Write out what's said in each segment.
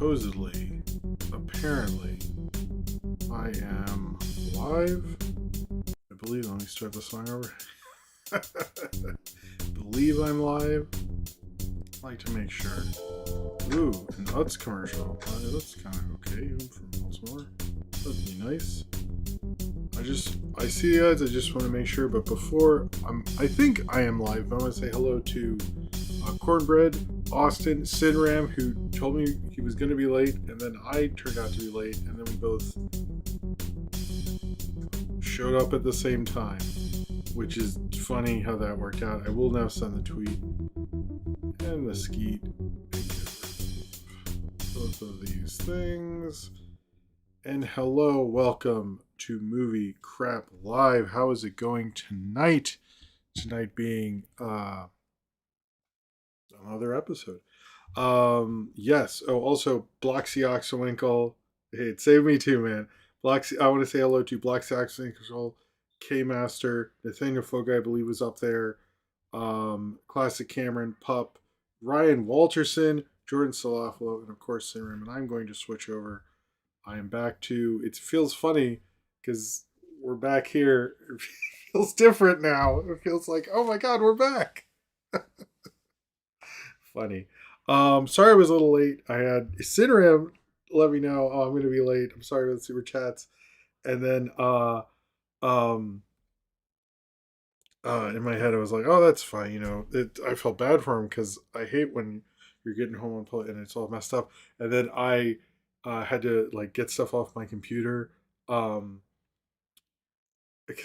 apparently, I am live. I believe, let me start the song over. Believe I'm live. I like to make sure. Ooh, an Utz commercial. That's kind of okay, even from Baltimore. That'd be nice. I see ads, I just want to make sure, but before, I think I am live. I want to say hello to Cornbread, Austin, Sidram, who told me he was going to be late, and then I turned out to be late, and then we both showed up at the same time, which is funny how that worked out. I will now send the tweet and the skeet and get both of these things. And hello, welcome to Movie Crap Live. How is it going tonight? Tonight being another episode. Yes. Oh, also Bloxy Oxwinkle. Hey, it saved me too, man. Bloxy. I want to say hello to Bloxy Oxwinkle, K Master, Nathaniel Fuqua, I believe was up there. Classic Cameron, Pup, Ryan Walterson, Jordan Salafalo, and of course Simram. And I'm going to switch over. I am back to. It feels funny because we're back here. It feels different now. It feels like, oh my god, we're back. Funny. Sorry I was a little late. I had Cinram let me know, oh, I'm gonna be late. I'm sorry with the super chats. And then in my head I was like, oh, that's fine, I felt bad for him because I hate when you're getting home and it's all messed up. And then I had to like get stuff off my computer because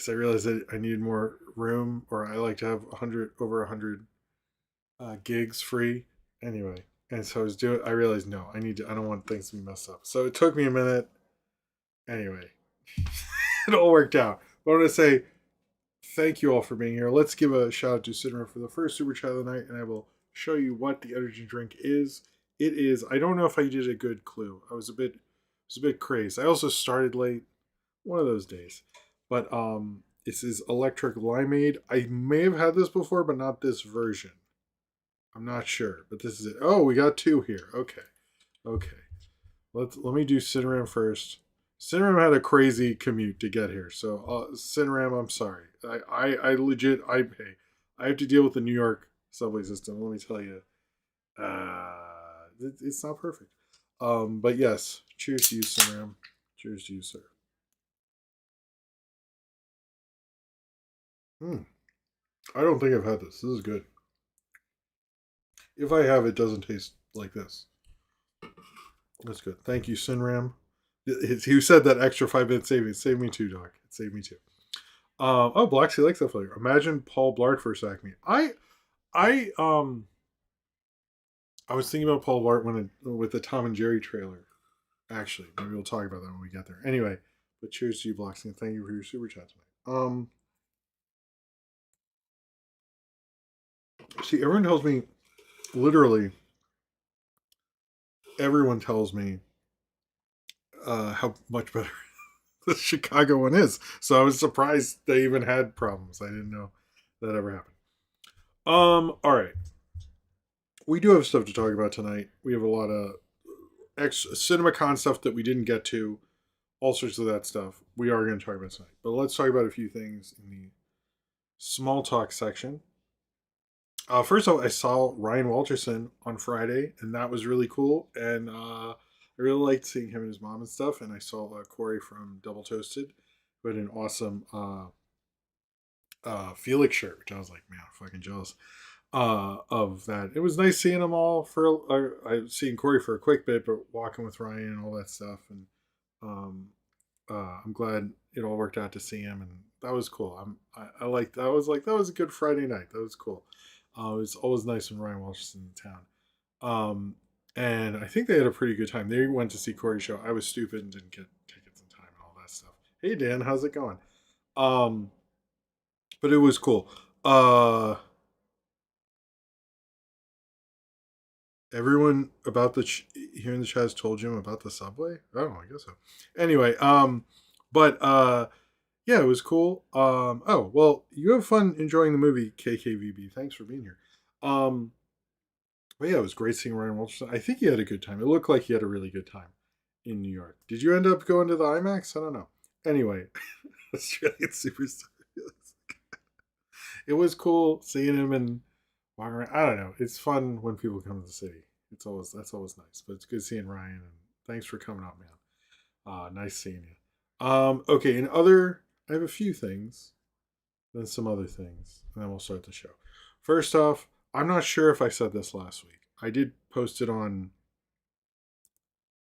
I realized that I needed more room, or I like to have over 100 gigs free anyway. And so I realized, no, I don't want things to be messed up. So it took me a minute. Anyway, it all worked out. But I want to say thank you all for being here. Let's give a shout out to Cinema for the first super chat of the night, and I will show you what the energy drink is. It is, I don't know if I did a good clue. I was a bit crazed. I also started late. One of those days. But this is electric limeade. I may have had this before, but not this version. I'm not sure, but this is it. Oh, we got two here. Okay. Let me do Cinram first. Cinram had a crazy commute to get here, so Cinram, I'm sorry. I legit pay. I have to deal with the New York subway system. Let me tell you, it's not perfect. But yes, cheers to you, Cinram. Cheers to you, sir. I don't think I've had this. This is good. If I have, it doesn't taste like this. That's good. Thank you, Sinram. He said that extra 5 minutes savings. Save me too, Doc. It saved me too. Oh, Blacksy likes that flavor. Imagine Paul Blart for Acme. I was thinking about Paul Blart with the Tom and Jerry trailer. Actually, maybe we'll talk about that when we get there. Anyway, but cheers to you, Blacksy, and thank you for your super chat tonight. See, literally, everyone tells me how much better the Chicago one is. So I was surprised they even had problems. I didn't know that ever happened. All right. We do have stuff to talk about tonight. We have a lot of CinemaCon stuff that we didn't get to. All sorts of that stuff we are going to talk about tonight. But let's talk about a few things in the small talk section. First off, I saw Ryan Walterson on Friday, and that was really cool. And I really liked seeing him and his mom and stuff. And I saw Corey from Double Toasted, who had an awesome Felix shirt, which I was like, man, I'm fucking jealous of that. It was nice seeing them all I've seen Corey for a quick bit, but walking with Ryan and all that stuff. And I'm glad it all worked out to see him, and that was cool. I liked. That was a good Friday night. That was cool. It's always nice when Ryan Walsh is in town. And I think they had a pretty good time. They went to see Corey's show. I was stupid and didn't get tickets in time and all that stuff. Hey Dan, how's it going? But it was cool. Everyone about here in the chat has told you about the subway. Oh, I guess so. Anyway, but yeah, it was cool. Oh, well, you have fun enjoying the movie, KKVB. Thanks for being here. But yeah, it was great seeing Ryan Wilson. I think he had a good time. It looked like he had a really good time in New York. Did you end up going to the IMAX? I don't know. Anyway, Australian Superstar. It was cool seeing him and walking around. I don't know. It's fun when people come to the city. It's always That's always nice. But it's good seeing Ryan, and thanks for coming up, man. Nice seeing you. Okay, in other, I have a few things, then some other things, and then we'll start the show. First off, I'm not sure if I said this last week. I did post it on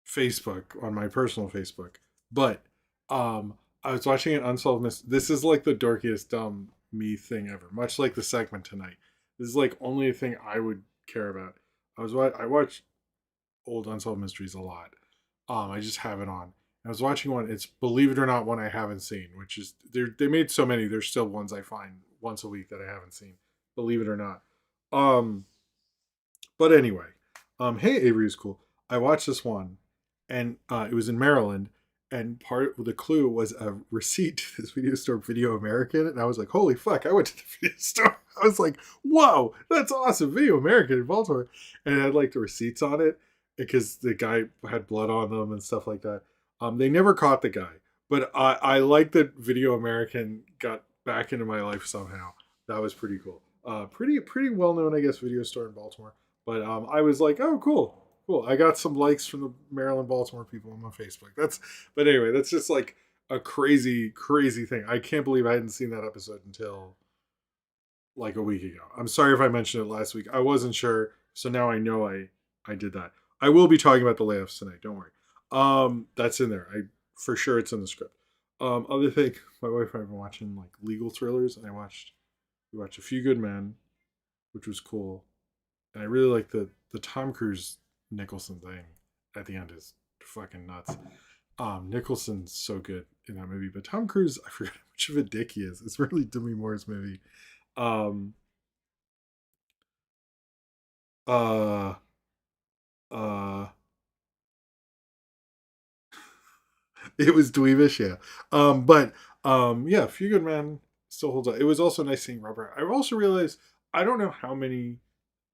Facebook, on my personal Facebook, but I was watching an Unsolved Mysteries. This is like the dorkiest dumb me thing ever. Much like the segment tonight. This is like only a thing I would care about. I watch old Unsolved Mysteries a lot. I just have it on. I was watching one. It's, believe it or not, one I haven't seen. Which is, they made so many. There's still ones I find once a week that I haven't seen. Believe it or not. Um, but anyway, hey, Avery is cool. I watched this one, and it was in Maryland, and part of the clue was a receipt to this video store, Video American, and I was like, holy fuck! I went to the video store. I was like, whoa, that's awesome, Video American in Baltimore, and it had like the receipts on it because the guy had blood on them and stuff like that. They never caught the guy, but I like that Video American got back into my life somehow. That was pretty cool. Pretty well known, I guess, video store in Baltimore. But I was like, oh, cool, cool. I got some likes from the Maryland, Baltimore people on my Facebook. But anyway, that's just like a crazy, crazy thing. I can't believe I hadn't seen that episode until like a week ago. I'm sorry if I mentioned it last week. I wasn't sure, so now I know I did that. I will be talking about the layoffs tonight. Don't worry. That's in there. I for sure it's in the script. Other thing, my wife and I have been watching like legal thrillers, and we watched A Few Good Men, which was cool, and I really like the Tom Cruise Nicholson thing at the end is fucking nuts. Nicholson's so good in that movie, but Tom Cruise, I forget how much of a dick he is. It's really Demi Moore's movie. Um, uh, uh, it was dweebish, yeah. But yeah, Few Good Men still holds up. It was also nice seeing Robert. I also realized I don't know how many.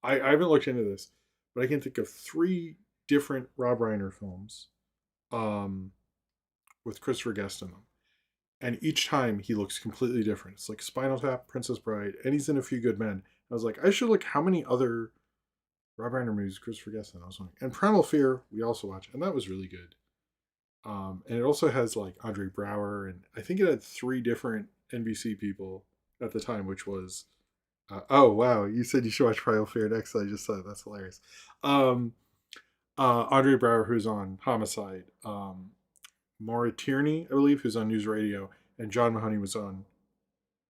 I haven't looked into this, but I can think of three different Rob Reiner films um, with Christopher Guest in them. And each time he looks completely different. It's like Spinal Tap, Princess Bride, and he's in A Few Good Men. I was like, I should look how many other Rob Reiner movies Christopher Guest in. I was wondering. And Primal Fear, we also watched, and that was really good. And it also has like Andre Brower, and I think it had three different NBC people at the time, which was oh wow, you said you should watch Primal Fear next. I just said that's hilarious. Um, Andre Brower, who's on Homicide, Maura Tierney, I believe, who's on News Radio, and John Mahoney was on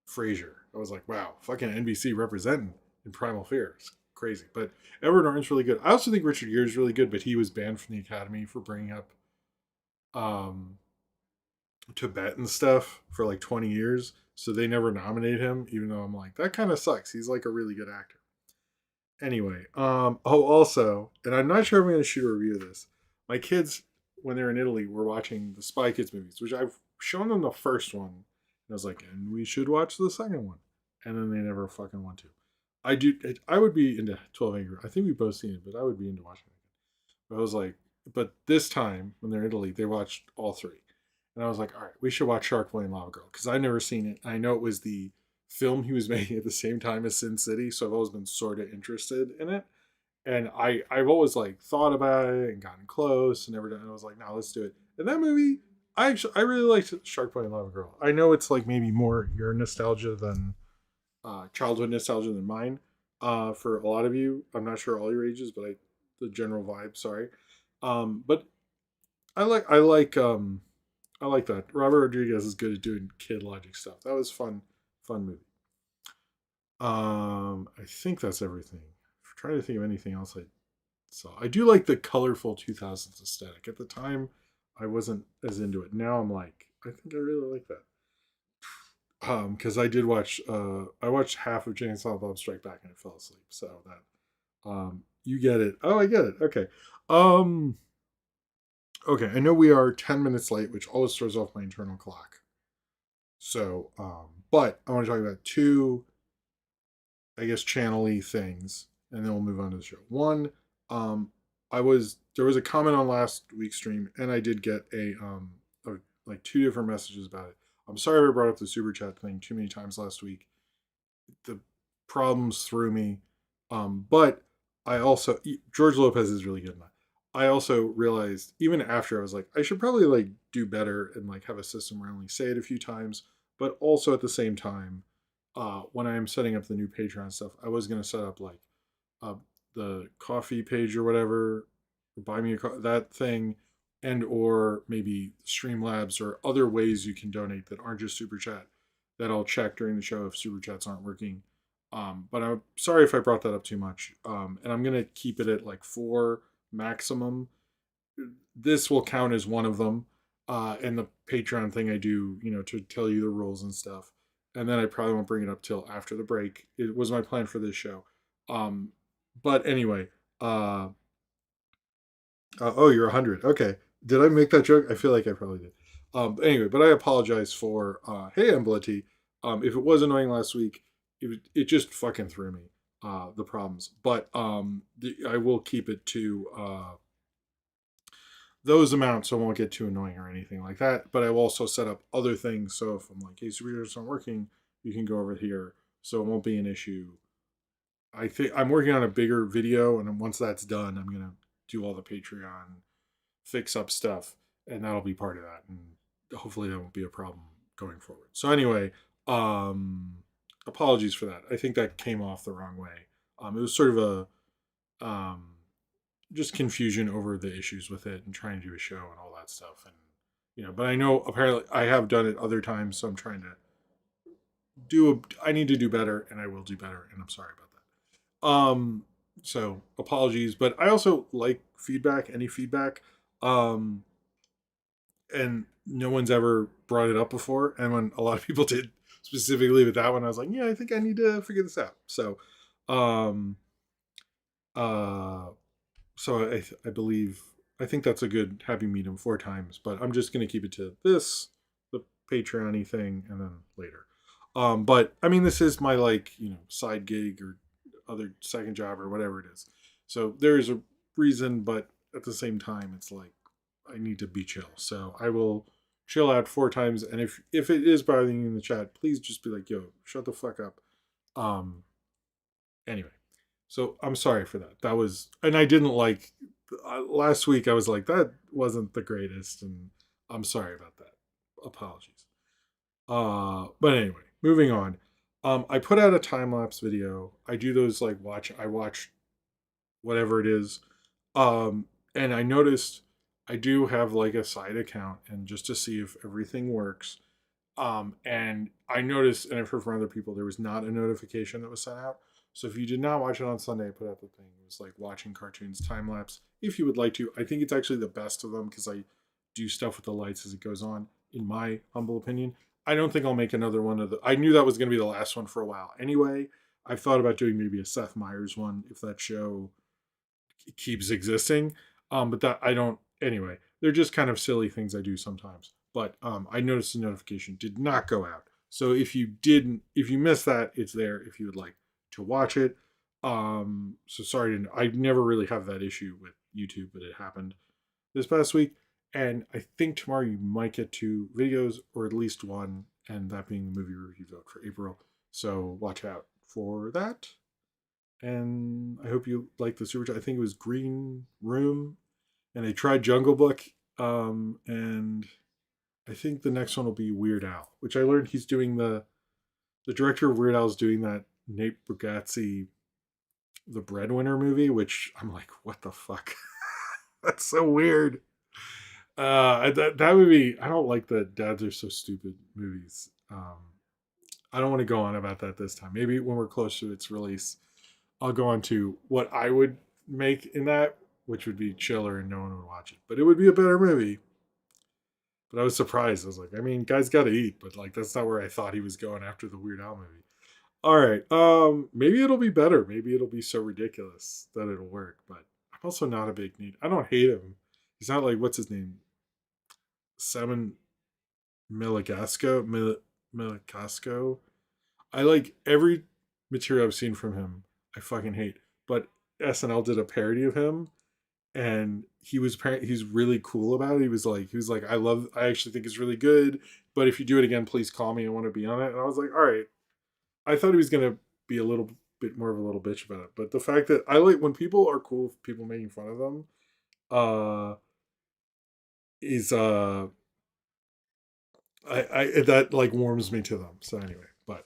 Frasier. I was like, wow, fucking NBC representing in Primal Fear. It's crazy. But Edward Norton's really good. I also think Richard Gere is really good, but he was banned from the Academy for bringing up um, Tibet and stuff for like 20 years. So they never nominate him, even though I'm like, that kind of sucks. He's like a really good actor. Anyway, oh, also, and I'm not sure I'm going to shoot a review of this. My kids, when they're in Italy, were watching the Spy Kids movies, which I've shown them the first one. And I was like, and we should watch the second one. And then they never fucking want to. I do. I would be into 12 Angry. I think we both seen it, but I would be into watching it. But I was like, but this time when they're in Italy, they watched all three, and I was like, all right, we should watch Shark Boy and Lava Girl because I've never seen it. I know it was the film he was making at the same time as Sin City, so I've always been sort of interested in it. And I've always like thought about it and gotten close and never done. And I was like, no, let's do it. And that movie, I really liked Shark Boy and Lava Girl. I know it's like maybe more your nostalgia than childhood nostalgia than mine. For a lot of you, I'm not sure all your ages, but the general vibe. Sorry, but I like that. Robert Rodriguez is good at doing kid logic stuff. That was fun movie. I think that's everything. I'm trying to think of anything else I saw. I do like the colorful 2000s aesthetic. At the time, I wasn't as into it. Now I'm like, I think I really like that. Because I watched half of Jane and Silent Bob Strike Back and I fell asleep. So that you get it. Oh, I get it. Okay. Um, okay. I know we are 10 minutes late, which always throws off my internal clock. So, but I want to talk about two, I guess, channely things, and then we'll move on to the show. One, um, there was a comment on last week's stream, and I did get like two different messages about it. I'm sorry I brought up the super chat thing too many times last week. The problems threw me, but I also George Lopez is really good in that. I also realized even after I was like, I should probably like do better and like have a system where I only say it a few times, but also at the same time, when I am setting up the new Patreon stuff, I was gonna set up like uh, the coffee page or whatever, buy me that thing, and or maybe Streamlabs or other ways you can donate that aren't just super chat. That I'll check during the show if super chats aren't working. But I'm sorry if I brought that up too much. And I'm gonna keep it at like 4 maximum. This will count as one of them. And the Patreon thing I do, to tell you the rules and stuff. And then I probably won't bring it up till after the break. It was my plan for this show. Um, but anyway, oh, you're 100. Okay. Did I make that joke? I feel like I probably did. Anyway, but I apologize for, hey, Embletti. If it was annoying last week, it just fucking threw me, the problems. But I will keep it to those amounts so it won't get too annoying or anything like that. But I will also set up other things. So if I'm like, hey, superheroes aren't working, you can go over here. So it won't be an issue. I think I'm working on a bigger video, and once that's done, I'm gonna do all the Patreon fix up stuff, and that'll be part of that. And hopefully that won't be a problem going forward. So anyway, apologies for that. I think that came off the wrong way. It was sort of a just confusion over the issues with it and trying to do a show and all that stuff. And but I know apparently I have done it other times, so I'm trying to I need to do better, and I will do better, and I'm sorry about that. So apologies, but I also like feedback, any feedback. Um, and no one's ever brought it up before. And when a lot of people did, specifically with that one, I was like, yeah, I think I need to figure this out. So, um, uh, I believe I think that's a good happy medium 4 times. But I'm just gonna keep it to this, the Patreon-y thing, and then later. But I mean, this is my like side gig or other second job or whatever it is. So there is a reason, but at the same time, it's like I need to be chill. So I will chill out 4 times, and if it is bothering you in the chat, please just be like, "Yo, shut the fuck up." Um. Anyway, so I'm sorry for that. That was, and I didn't like last week. I was like, that wasn't the greatest, and I'm sorry about that. Apologies. But anyway, moving on. I put out a time lapse video. I do those like I watch whatever it is. And I noticed I do have like a side account and just to see if everything works. And I noticed, and I've heard from other people, there was not a notification that was sent out. So if you did not watch it on Sunday, I put out the thing. It was like watching cartoons time lapse. If you would like to, I think it's actually the best of them because I do stuff with the lights as it goes on. In my humble opinion, I don't think I'll make another one of the. I knew that was going to be the last one for a while. Anyway, I've thought about doing maybe a Seth Meyers one if that show keeps existing. But that I don't. Anyway, they're just kind of silly things I do sometimes. But I noticed the notification did not go out. So if you missed that, it's there if you would like to watch it. So sorry, I never really have that issue with YouTube, but it happened this past week. And I think tomorrow you might get 2 videos, or at least one, and that being the movie review vote for April. So watch out for that. And I hope you like the super chat. I think it was Green Room, and they tried Jungle Book. And I think the next one will be Weird Al, which I learned he's doing the director of Weird Al is doing that Nate Bargatze The Breadwinner movie, which I'm like, what the fuck? That's so weird. That movie, I don't like the Dads Are So Stupid movies. I don't want to go on about that this time. Maybe when we're close to its release, I'll go on to what I would make in that, which would be chiller and no one would watch it. But it would be a better movie. But I was surprised. I was like, I mean, guys got to eat, but like that's not where I thought he was going after the Weird Al movie. All right, maybe it'll be better. Maybe it'll be so ridiculous that it'll work. But I'm also not a big need. I don't hate him. He's not like what's his name, Simon Milagasco. I like every material I've seen from him. I fucking hate. but SNL did a parody of him, and he's really cool about it. He was like, I actually think it's really good, but if you do it again, please call me. I want to be on it. And I was like, all right. I thought he was gonna be a little bit more of a little bitch about it, but the fact that I like when people are cool with people making fun of them, uh, is I that like warms me to them. So anyway, but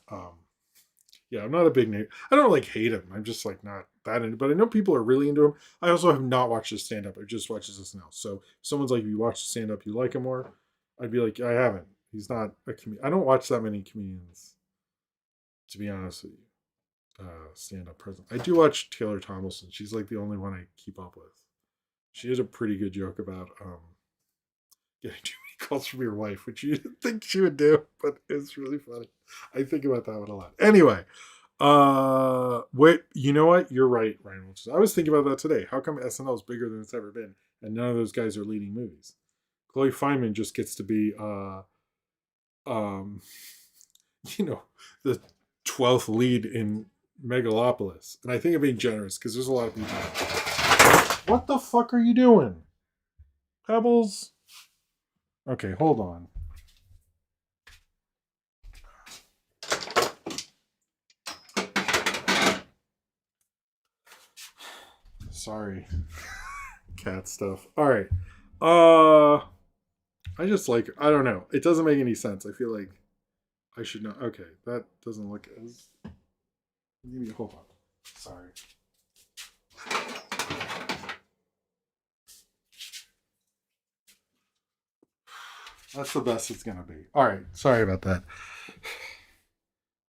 yeah, I'm not a big name. I don't like hate him. I'm just like not that into. But I know people are really into him. I also have not watched his stand up. I just watched his SNL. So if someone's like, if you watch the stand up, you like him more. I'd be like, I haven't. He's not a comedian. I don't watch that many comedians, to be honest with you. Stand up present. I do watch Taylor Tomlinson. She's like the only one I keep up with. She has a pretty good joke about getting too many calls from your wife, which you didn't think she would do, but it's really funny. I think about that one a lot. Anyway, wait, you know what? You're right, Ryan Wilson. I was thinking about that today. How come SNL is bigger than it's ever been, and none of those guys are leading movies? Chloe Fineman just gets to be, um, the 12th lead in Megalopolis. And I think I'm being generous because there's a lot of people. What the fuck are you doing? Pebbles? Okay, hold on. Sorry. Cat stuff. All right. I just like, I don't know. It doesn't make any sense. I feel like I should know. Okay, that doesn't look as. Maybe hold on. Sorry. That's the best it's gonna be. All right. Sorry about that.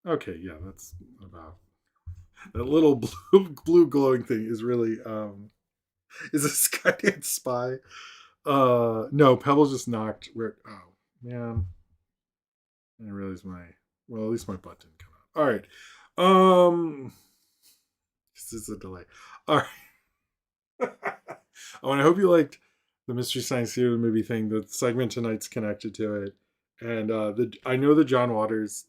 Okay, yeah, that's about that little blue glowing thing is really is a Skynet spy. No, Pebbles just knocked where oh man. I realized well at least my butt didn't come out. Alright. This is a delay. Alright. Oh, and I hope you liked the Mystery Science Theater movie thing. The segment tonight's connected to it. And I know the John Waters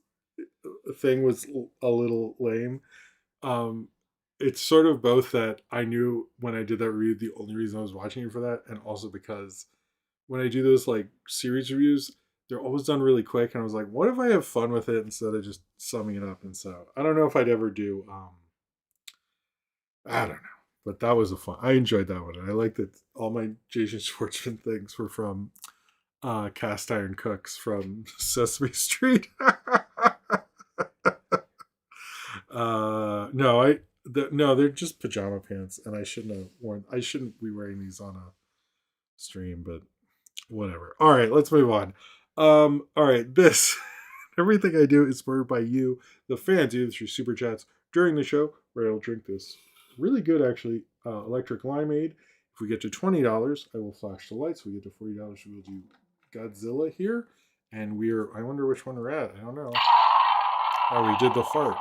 thing was a little lame. Um, it's sort of both that I knew when I did that review the only reason I was watching it for that, and also because when I do those like series reviews, they're always done really quick, and I was like, what if I have fun with it instead of just summing it up? And so I don't know if I'd ever do. I don't know, but that was a fun. I enjoyed that one, and I like that all my Jason Schwartzman things were from cast iron cooks from Sesame Street. No, no, they're just pajama pants, and I shouldn't have worn. I shouldn't be wearing these on a stream, but whatever. All right, let's move on. All right, this everything I do is spurred by you, the fans, either through super chats during the show, where I'll drink this really good, actually, electric limeade. If we get to $20, I will flash the lights. If we get to $40, we will do Godzilla here, and we're. I wonder which one we're at. I don't know. Oh, we did the fart.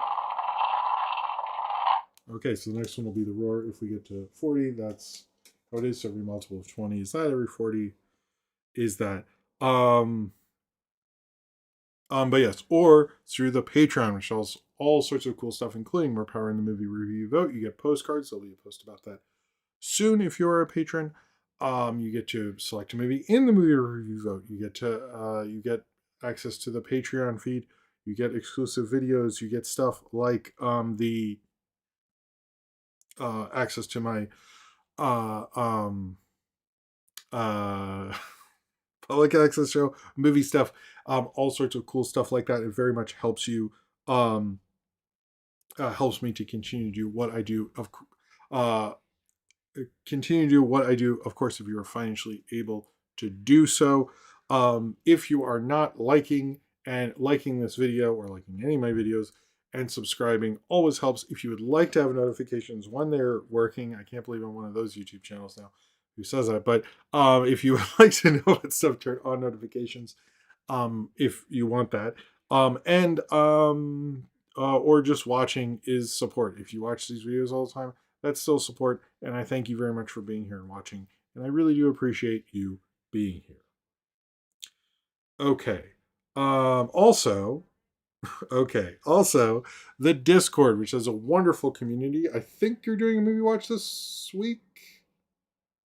Okay, so the next one will be the roar. If we get to 40, that's how it is. So every multiple of 20 is that. Every 40 is that. But yes, or through the Patreon, which has all sorts of cool stuff, including more power in the movie review vote. You get postcards. There'll be a post about that soon if you're a patron. You get to select a movie in the movie review vote. You get access to the Patreon feed. You get exclusive videos. You get stuff like the access to my uh, um, uh, public access show, movie stuff, all sorts of cool stuff like that. It very much helps you, helps me to continue to do what I do. Uh, Continue to do what I do. Of course, if you are financially able to do so. If you are not liking this video or liking any of my videos and subscribing always helps. If you would like to have notifications when they're working, I can't believe I'm one of those YouTube channels now who says that, but if you would like to know what stuff, turn on notifications if you want that. Or just watching is support. If you watch these videos all the time, that's still support. And I thank you very much for being here and watching. And I really do appreciate you being here. Okay. Also, Okay. Also, the Discord, which is a wonderful community. I think you're doing a movie watch this week.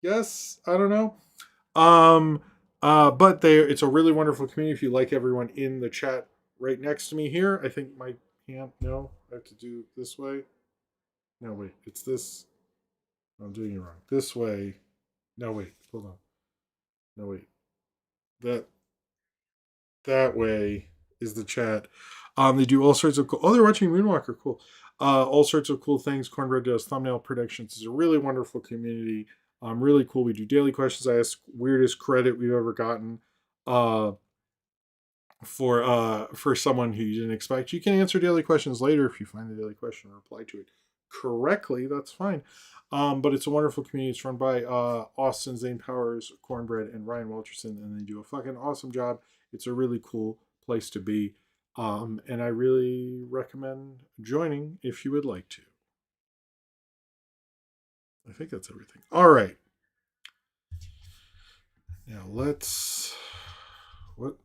Yes, I don't know. Um, but it's a really wonderful community. If you like everyone in the chat right next to me here, I think my hand. No, I have to do this way. No, wait, it's this. I'm doing it wrong. This way. No, wait, hold on. No, wait. That that way is the chat. They do all sorts of cool. Oh, they're watching Moonwalker. Cool. All sorts of cool things. Cornbread does thumbnail predictions. It's a really wonderful community. Really cool. We do daily questions. I ask weirdest credit we've ever gotten. Uh, for someone who you didn't expect. You can answer daily questions later if you find the daily question and reply to it correctly. That's fine. But it's a wonderful community. It's run by Austin, Zane Powers, Cornbread, and Ryan Welcherson, and they do a fucking awesome job. It's a really cool place to be. And I really recommend joining if you would like to. I think that's everything. All right. Now let's. What?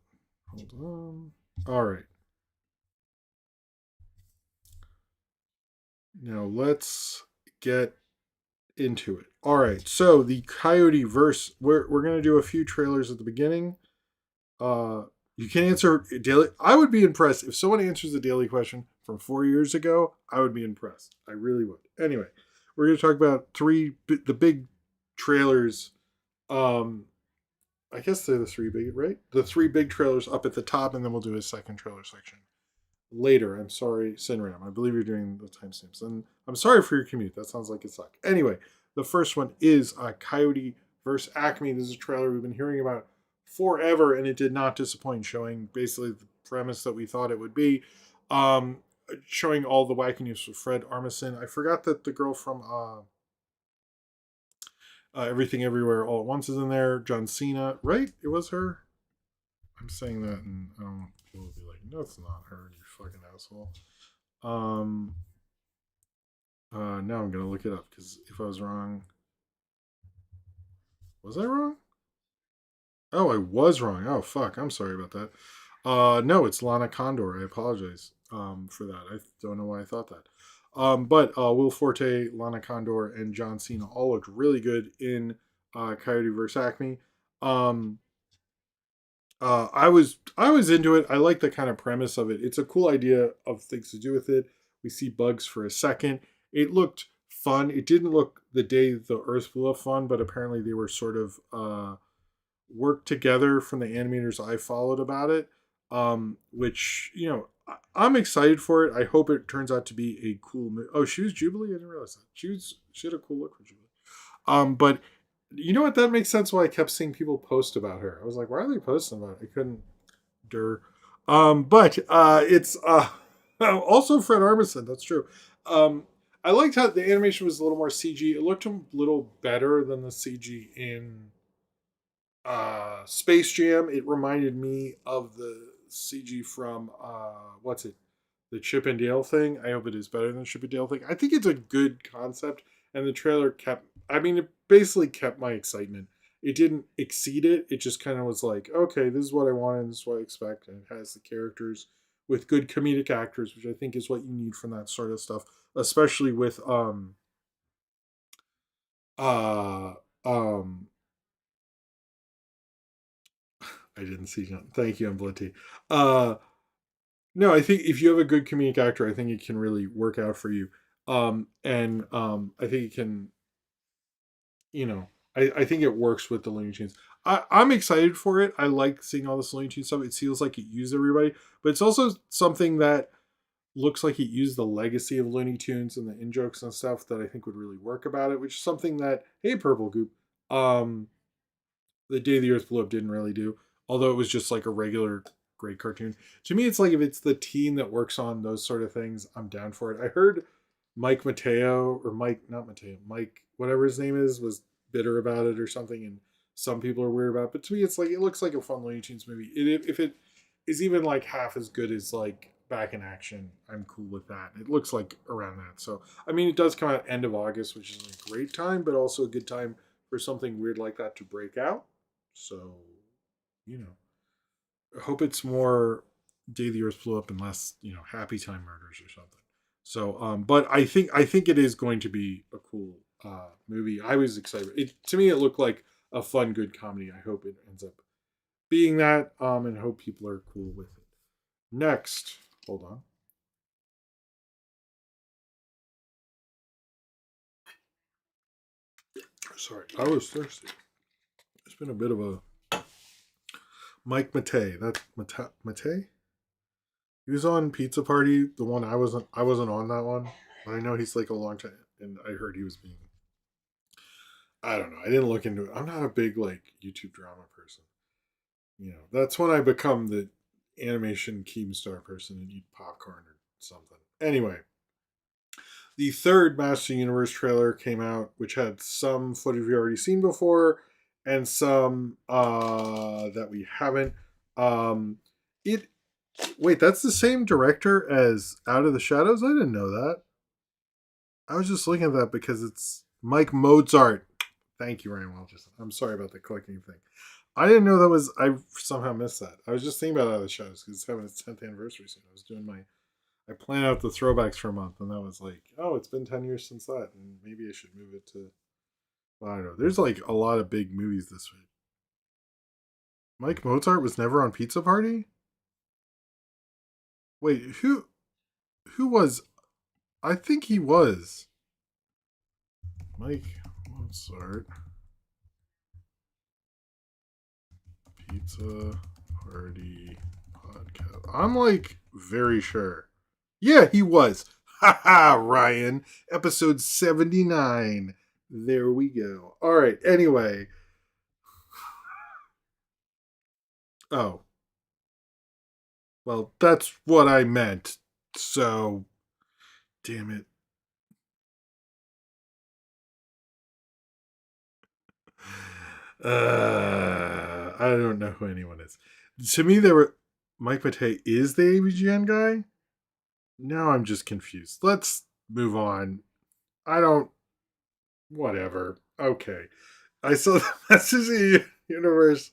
Hold on. All right. Now let's get into it. All right. So the Coyote verse. We're gonna do a few trailers at the beginning. Uh, you can answer daily. I would be impressed if someone answers the daily question from 4 years ago. I would be impressed. I really would. Anyway, we're gonna talk about the big trailers. Um, I guess they're the three big, right? The three big trailers up at the top, and then we'll do a second trailer section later. I'm sorry, Sinram. I believe you're doing the timestamps. And I'm sorry for your commute. That sounds like it sucked. Anyway, the first one is Coyote versus Acme. This is a trailer we've been hearing about forever, and it did not disappoint, showing basically the premise that we thought it would be. Um, Showing all the wackiness with Fred Armisen. I forgot that the girl from Everything Everywhere All at Once is in there. John Cena, right? It was her. I'm saying that, and people will be like, "No, it's not her. You fucking asshole." Um, Now I'm gonna look it up because if I was wrong, was I wrong? Oh, I was wrong. Oh fuck, I'm sorry about that. No, it's Lana Condor. I apologize for that. I don't know why I thought that. But Will Forte, Lana Condor, and John Cena all looked really good in Coyote vs Acme. Um, I was into it. I like the kind of premise of it. It's a cool idea of things to do with it. We see bugs for a second. It looked fun. It didn't look the day the Earth blew up fun, but apparently they were sort of worked together from the animators I followed about it. Which I'm excited for it. I hope it turns out to be a cool. Oh, she was Jubilee. I didn't realize that she had a cool look for Jubilee. But you know what? That makes sense why I kept seeing people post about her. I was like, why are they posting about it? I couldn't. Dur. But it's also Fred Armisen. That's true. Um, I liked how the animation was a little more CG. It looked a little better than the CG in Space Jam. It reminded me of the CG from what's it? The Chip and Dale thing. I hope it is better than the Chip and Dale thing. I think it's a good concept, and the trailer kept. I mean, it basically kept my excitement. It didn't exceed it. It just kind of was like, okay, this is what I wanted. This is what I expect, and it has the characters with good comedic actors, which I think is what you need from that sort of stuff, especially with uh um I didn't see John. Thank you, Amblinty. Uh no, I think if you have a good comedic actor, I think it can really work out for you. And I think it can, I think it works with the Looney Tunes. I'm excited for it. I like seeing all this Looney Tunes stuff. It feels like it used everybody, but it's also something that looks like it used the legacy of Looney Tunes and the in jokes and stuff that I think would really work about it, which is something that, hey, Purple Goop, um, the Day the Earth Blew Up didn't really do, although it was just like a regular great cartoon. To me, it's like if it's the team that works on those sort of things, I'm down for it. I heard Mike Mateo or Mike, not Mateo, Mike, whatever his name is, was bitter about it or something, and some people are weird about it. But to me, it's like it looks like a fun Looney Tunes movie. If it is even like half as good as like Back in Action, I'm cool with that. It looks like around that. So I mean, it does come out end of August, which is a great time, but also a good time for something weird like that to break out. So, you know, I hope it's more. Day the Earth Blew Up and less, Happy Time Murders or something. So, but I think it is going to be a cool movie. I was excited. To me, it looked like a fun, good comedy. I hope it ends up being that, and hope people are cool with it. Next, hold on. Sorry, I was thirsty. It's been a bit of a Mike Matei. That's Matei. He was on Pizza Party, the one I wasn't. I wasn't on that one, but I know he's like a long time, and I heard he was being. I don't know. I didn't look into it. I'm not a big like YouTube drama person. That's when I become the animation Keemstar person and eat popcorn or something. Anyway, the third Master Universe trailer came out, which had some footage we already seen before and some that we haven't. It Wait, that's the same director as Out of the Shadows? I didn't know that. I was just looking at that because it's Mike Mozart. Thank you, Ryan Welchison. I'm sorry about the clicking thing. I didn't know that was. I somehow missed that. I was just thinking about Out of the Shadows because it's having its 10th anniversary soon. I was doing my. I planned out the throwbacks for a month, and that was like, oh, it's been 10 years since that, and maybe I should move it to. Well, I don't know. There's like a lot of big movies this week. Mike Mozart was never on Pizza Party. Wait, who was? I think he was Mike Mozart. Pizza Party podcast. I'm like very sure. Yeah, he was. Ha ha, Ryan. Episode 79. There we go. All right. Anyway. Oh, well, that's what I meant. So, damn it. I don't know who anyone is. To me, there were. Mike Matei is the AVGN guy? Now I'm just confused. Let's move on. I don't. Whatever. Okay. I saw the Masters Universe.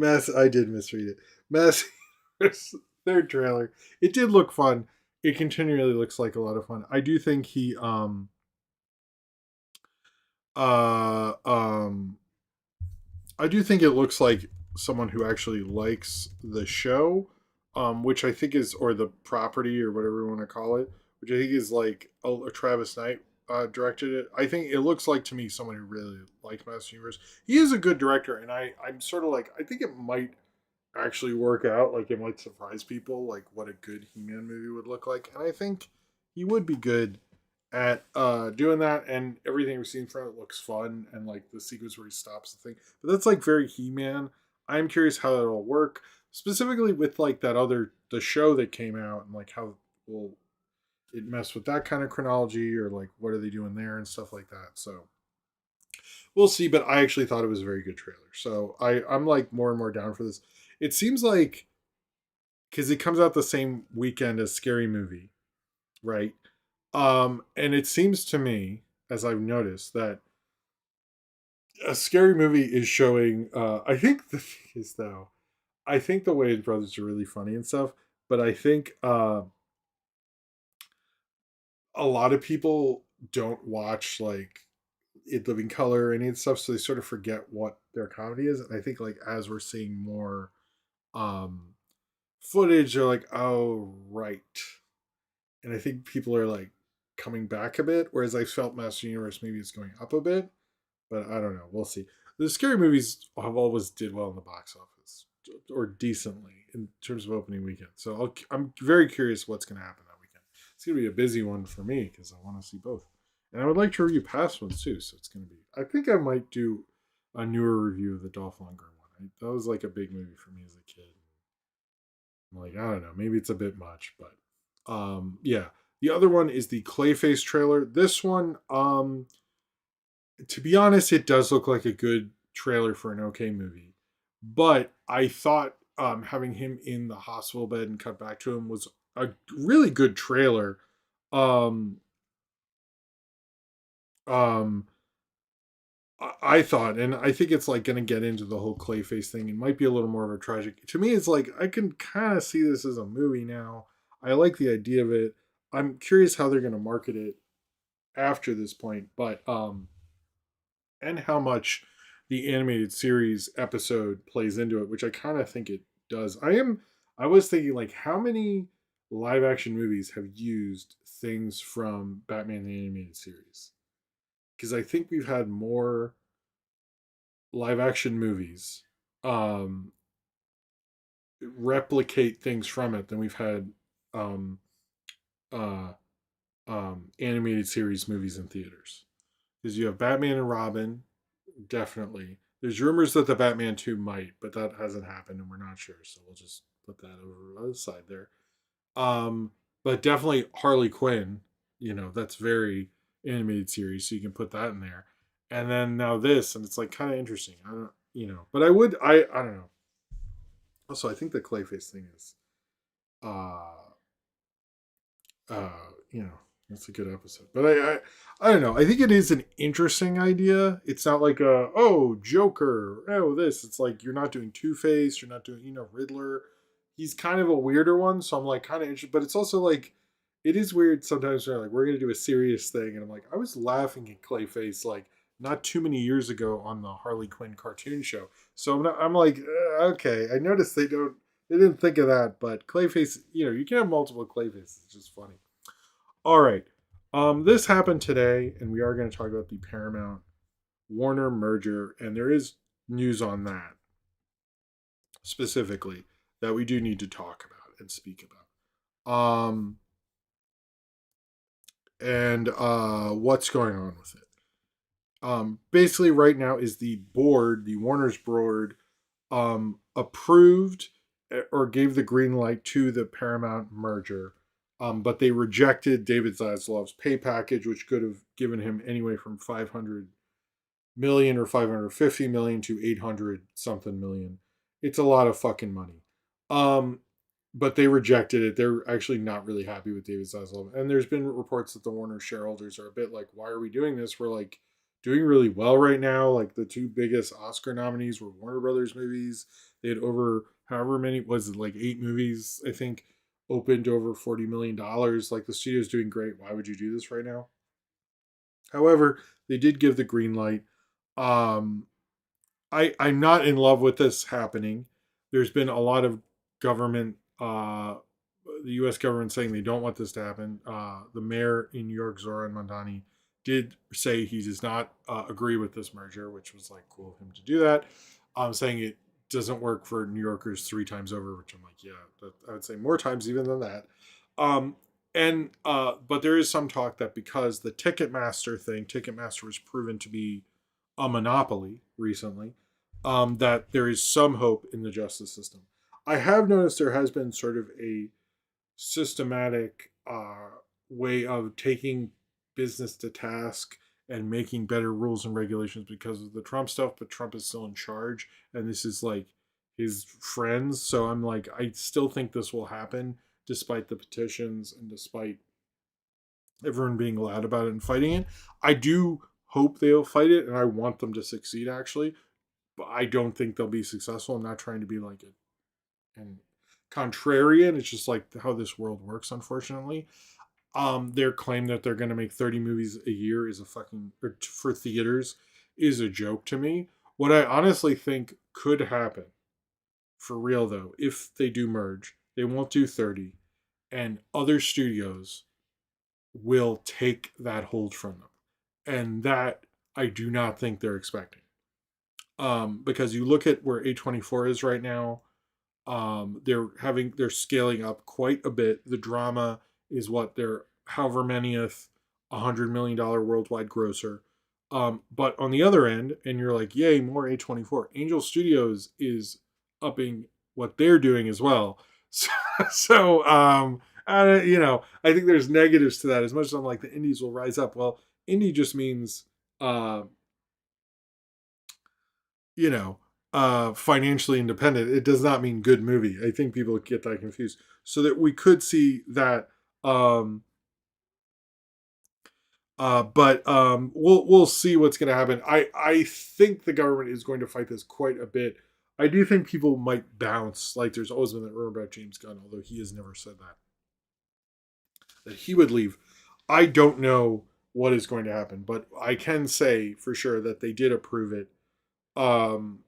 I did misread it. Masters Universe third trailer. It did look fun. It continually looks like a lot of fun. I do think he uh um I do think it looks like someone who actually likes the show, which I think is, or the property or whatever you want to call it, which I think is like a Travis Knight directed it. I think it looks like to me someone who really likes Master Universe. He is a good director, and I'm sort of like I think it might actually work out. Like it might surprise people, like what a good He-Man movie would look like, and I think he would be good at doing that. And everything we've seen from it looks fun, and like the sequence where he stops the thing. But that's like very He-Man. I'm curious how that'll work, specifically with like the show that came out, and like how will it mess with that kind of chronology, or like what are they doing there and stuff like that. So we'll see. But I actually thought it was a very good trailer, so I'm like more and more down for this. It seems like because it comes out the same weekend as Scary Movie, right? And it seems to me, as I've noticed, that a Scary Movie is showing. I think the thing is though, I think the Wayans brothers are really funny and stuff, but I think a lot of people don't watch like It Living Color or any of the stuff, so they sort of forget what their comedy is. And I think like as we're seeing more um footage, they're like, oh right. And I think people are like coming back a bit, whereas I felt Master Universe maybe it's going up a bit, but I don't know. We'll see. The scary movies have always did well in the box office, or decently in terms of opening weekend. So I'm very curious what's going to happen that weekend. It's going to be a busy one for me because I want to see both, and I would like to review past ones too. So it's going to be. I think I might do a newer review of the Dolph Lundgren one. That was like a big movie for me as a kid. I'm like, I don't know, maybe it's a bit much, but yeah. The other one is the Clayface trailer. This one, to be honest, it does look like a good trailer for an okay movie. But I thought having him in the hospital bed and cut back to him was a really good trailer. Um, um, I thought, and I think it's like going to get into the whole Clayface thing. It might be a little more of a tragic. To me, it's like I can kind of see this as a movie now. I like the idea of it. I'm curious how they're going to market it after this point, but and how much the animated series episode plays into it, which I kind of think it does. I was thinking like how many live action movies have used things from Batman the animated series? Because I think we've had more live action movies um replicate things from it than we've had um uh animated series movies in theaters. Because you have Batman and Robin, definitely. There's rumors that the Batman 2 might, but that hasn't happened and we're not sure, so we'll just put that over the side there. Um but definitely Harley Quinn, that's very animated series, so you can put that in there. And then now this, and it's like kind of interesting. I don't, but I don't know. Also, I think the Clayface thing is, uh, uh, you know, that's a good episode. But I don't know. I think it is an interesting idea. It's not like Joker, this. It's like you're not doing Two Face, you're not doing Riddler. He's kind of a weirder one, so I'm like kind of interested. But it's also like it is weird sometimes. When we're gonna do a serious thing, and I'm like I was laughing at Clayface like not too many years ago on the Harley Quinn cartoon show. So I'm like okay. I noticed they didn't think of that, but Clayface, you can have multiple Clayfaces. It's just funny. All right. This happened today, and we are going to talk about the Paramount Warner merger, and there is news on that specifically that we do need to talk about and speak about. And what's going on with it? Basically, right now is the Warner's board, approved or gave the green light to the Paramount merger, but they rejected David Zaslav's pay package, which could have given him anyway from 500 million or 550 million to 800 something million. It's a lot of fucking money. Um, but they rejected it. They're actually not really happy with David Zaslav. And there's been reports that the Warner shareholders are a bit like, why are we doing this? We're like doing really well right now. Like the two biggest Oscar nominees were Warner Brothers movies. They had over however many, was it like 8 movies, I think, opened over $40 million. Like the studio's doing great. Why would you do this right now? However, they did give the green light. Um, I'm not in love with this happening. There's been a lot of government, the U.S. government saying they don't want this to happen. The mayor in New York, Zoran Mondani, did say he does not agree with this merger, which was like cool of him to do that. Saying it doesn't work for New Yorkers 3 times over, which I'm like, yeah, I would say more times even than that. Um, and but there is some talk that because the Ticketmaster was proven to be a monopoly recently, that there is some hope in the justice system. I have noticed there has been sort of a systematic way of taking business to task and making better rules and regulations because of the Trump stuff, but Trump is still in charge, and this is like his friends. So I'm like, I still think this will happen despite the petitions and despite everyone being loud about it and fighting it. I do hope they'll fight it, and I want them to succeed actually, but I don't think they'll be successful. I'm not trying to be like an contrarian. It's just like how this world works, unfortunately. Their claim that they're going to make 30 movies a year is a fucking, or for theaters, is a joke to me. What I honestly think could happen, for real though, if they do merge, they won't do 30, and other studios will take that hold from them. And that I do not think they're expecting. Because you look at where A24 is right now, they're scaling up quite a bit. The drama is what they're however manyth $100 million worldwide grosser. But on the other end, and you're like, yay, more A24. Angel Studios is upping what they're doing as well. So I think there's negatives to that. As much as I'm like the indies will rise up. Well, indie just means uh, you know, financially independent. It does not mean good movie. I think people get that confused. So that we could see that um, But we'll see what's going to happen. I think the government is going to fight this quite a bit. I do think people might bounce. Like there's always been that rumor about James Gunn, although he has never said that he would leave. I don't know what is going to happen, but I can say for sure that they did approve it. Um,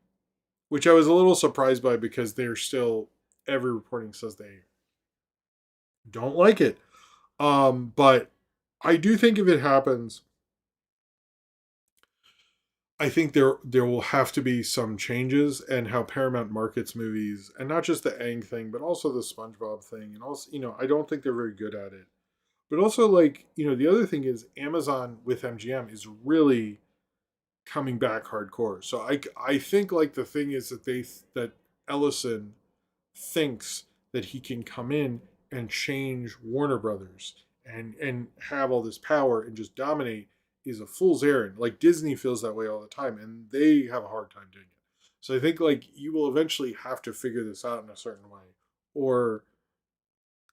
which I was a little surprised by because they're still every reporting says they don't like it. But I do think if it happens, I think there will have to be some changes and how Paramount markets movies, and not just the Aang thing, but also the SpongeBob thing, and also I don't think they're very good at it. But also like the other thing is Amazon with MGM is really coming back hardcore. So I think like the thing is that Ellison thinks that he can come in and change Warner Brothers and have all this power and just dominate is a fool's errand. Like Disney feels that way all the time, and they have a hard time doing it. So I think like you will eventually have to figure this out in a certain way, or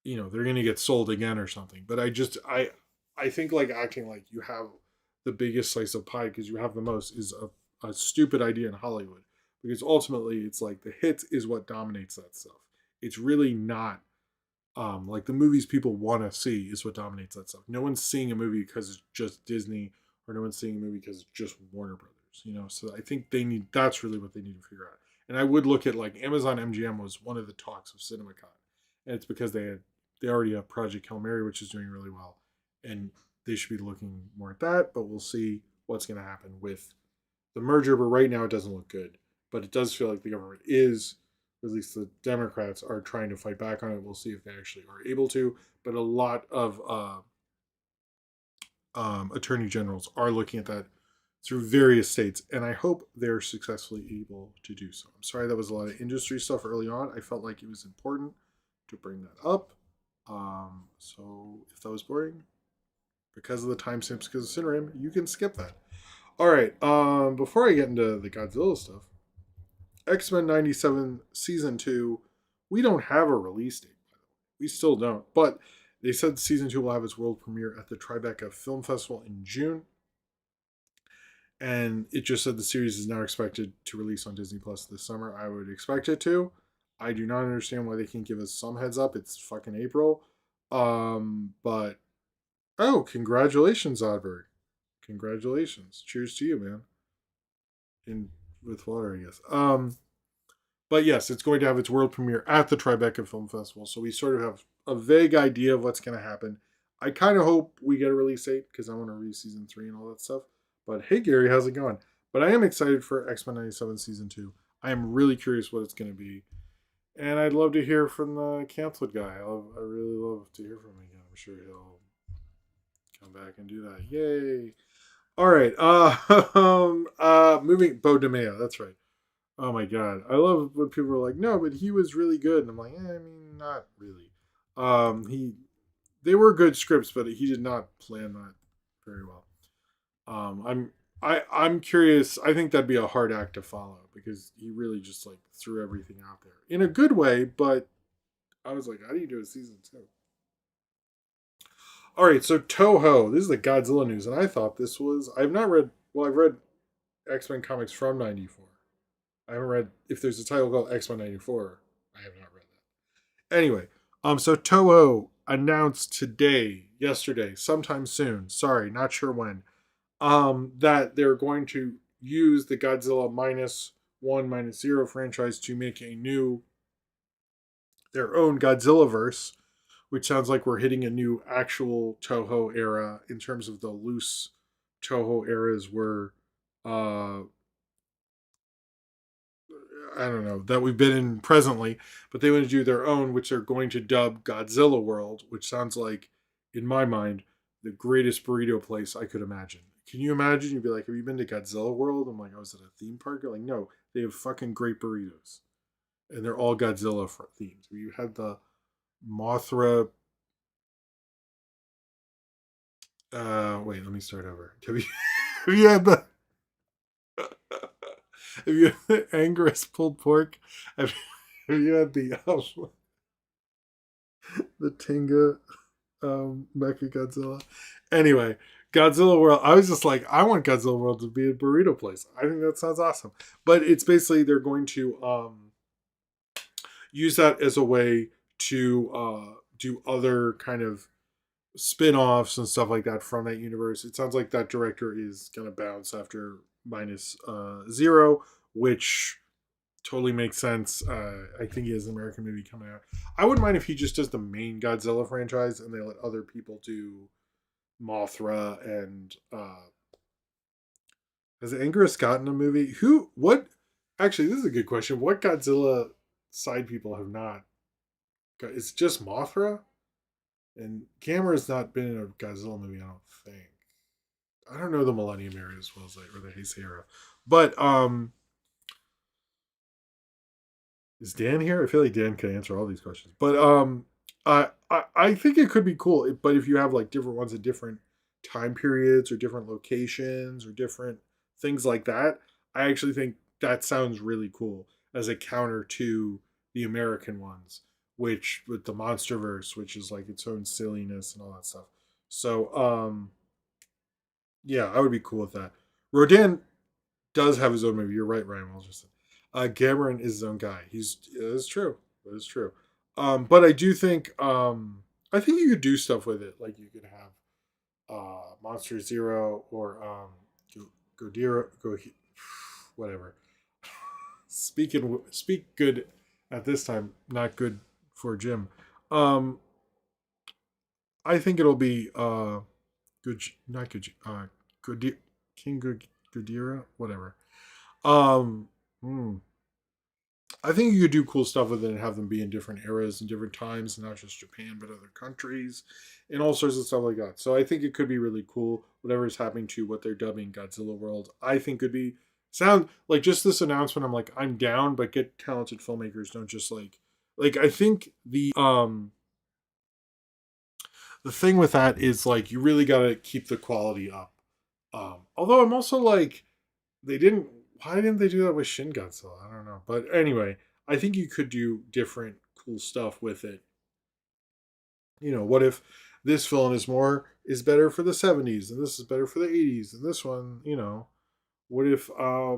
they're going to get sold again or something. But I think like acting like you have the biggest slice of pie because you have the most is a stupid idea in Hollywood, because ultimately it's like the hit is what dominates that stuff. It's really not like the movies people want to see is what dominates that stuff. No one's seeing a movie because it's just Disney, or no one's seeing a movie because it's just Warner Brothers. So I think that's really what they need to figure out. And I would look at like Amazon MGM was one of the talks of CinemaCon, and it's because they already have Project Hail Mary, which is doing really well, and they should be looking more at that. But we'll see what's going to happen with the merger. But right now, it doesn't look good. But it does feel like the government is, or at least the Democrats are trying to fight back on it. We'll see if they actually are able to. But a lot of attorney generals are looking at that through various states, and I hope they're successfully able to do so. I'm sorry that was a lot of industry stuff early on. I felt like it was important to bring that up. So if that was boring, because of the timestamps, because of Cinerim, you can skip that. All right. Before I get into the Godzilla stuff, X-Men 97 season 2, we don't have a release date, by the way. We still don't. But they said season 2 will have its world premiere at the Tribeca Film Festival in June. And it just said the series is now expected to release on Disney Plus this summer. I would expect it to. I do not understand why they can't give us some heads up. It's fucking April. But oh, congratulations, Oddberg. Congratulations. Cheers to you, man. In with water, I guess. But yes, it's going to have its world premiere at the Tribeca Film Festival. So we sort of have a vague idea of what's going to happen. I kind of hope we get a release date because I want to read season 3 and all that stuff. But hey, Gary, how's it going? But I am excited for X-Men 97 season 2. I am really curious what it's going to be. And I'd love to hear from the canceled guy. I really love to hear from him again. I'm sure he'll come back and do that. Yay. All right. Moving Bo DeMeo. That's right. Oh my god, I love when people are like, "No, but he was really good," and I'm like, I mean, not really. They were good scripts, but he did not plan that very well. I'm curious. I think that'd be a hard act to follow because he really just like threw everything out there in a good way. But I was like, how do you do a season 2? All right, so Toho. This is the Godzilla news, and I thought this was. I've not read. Well, I've read X-Men comics from '94. I haven't read. If there's a title called X-Men '94, I have not read that. Anyway, so Toho announced yesterday, sometime soon. Sorry, not sure when. That they're going to use the Godzilla -1 -0 franchise to make their own Godzilla verse, which sounds like we're hitting a new actual Toho era in terms of the loose Toho eras were I don't know, that we've been in presently, but they want to do their own, which they're going to dub Godzilla World, which sounds like, in my mind, the greatest burrito place I could imagine. Can you imagine? You'd be like, have you been to Godzilla World? I'm like, oh, is it a theme park? You're like, no, they have fucking great burritos. And they're all Godzilla themed. You had the Mothra. Wait, let me start over. Have you had the have you had the Angus pulled pork? Have you had the Tinga Mecha Godzilla? Anyway, Godzilla World. I was just like, I want Godzilla World to be a burrito place. I think that sounds awesome. But it's basically they're going to use that as a way to do other kind of spin-offs and stuff like that from that universe. It sounds like that director is going to bounce after minus zero, which totally makes sense. I think he has an American movie coming out. I wouldn't mind if he just does the main Godzilla franchise and they let other people do Mothra and has Anguirus gotten a movie? Who? What? Actually, this is a good question. What Godzilla side people have not? It's just Mothra, and Gamera's not been in a Godzilla movie. I don't think. I don't know the Millennium era as well as or the Heisei era, but is Dan here? I feel like Dan can answer all these questions, but I think it could be cool. But if you have like different ones at different time periods or different locations or different things like that, I actually think that sounds really cool as a counter to the American ones, which with the MonsterVerse, which is like its own silliness and all that stuff. So yeah, I would be cool with that. Rodan does have his own movie. You're right, Ryan Walterson. Cameron is his own guy. It's true. It is true. But I think you could do stuff with it. Like you could have Monster Zero or Godira, whatever. Speak good at this time, not good for Jim. Um, I think it'll be good, not good, good King Godira, whatever. Um, hmm. I think you could do cool stuff with it and have them be in different eras and different times, not just Japan but other countries, and all sorts of stuff like that. So I think it could be really cool. Whatever is happening to what they're dubbing Godzilla World, I think could be sound like just this announcement. I'm like, I'm down, but get talented filmmakers. Don't just like I think the thing with that is like you really got to keep the quality up. Although I'm also like they didn't. Why didn't they do that with Shin Godzilla? I don't know. But anyway, I think you could do different cool stuff with it. What if this villain is better for the 70s and this is better for the 80s and this one, what if uh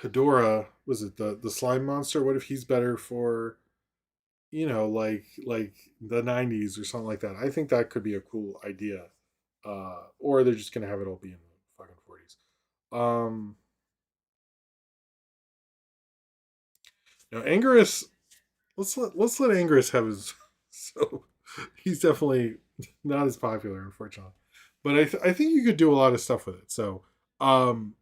Hedora was it the slime monster? What if he's better for like the 90s or something like that? I think that could be a cool idea. Or they're just gonna have it all be in the fucking 40s. Um, Now Anguirus, let's let Anguirus have his. So he's definitely not as popular, unfortunately. But I think you could do a lot of stuff with it. So um,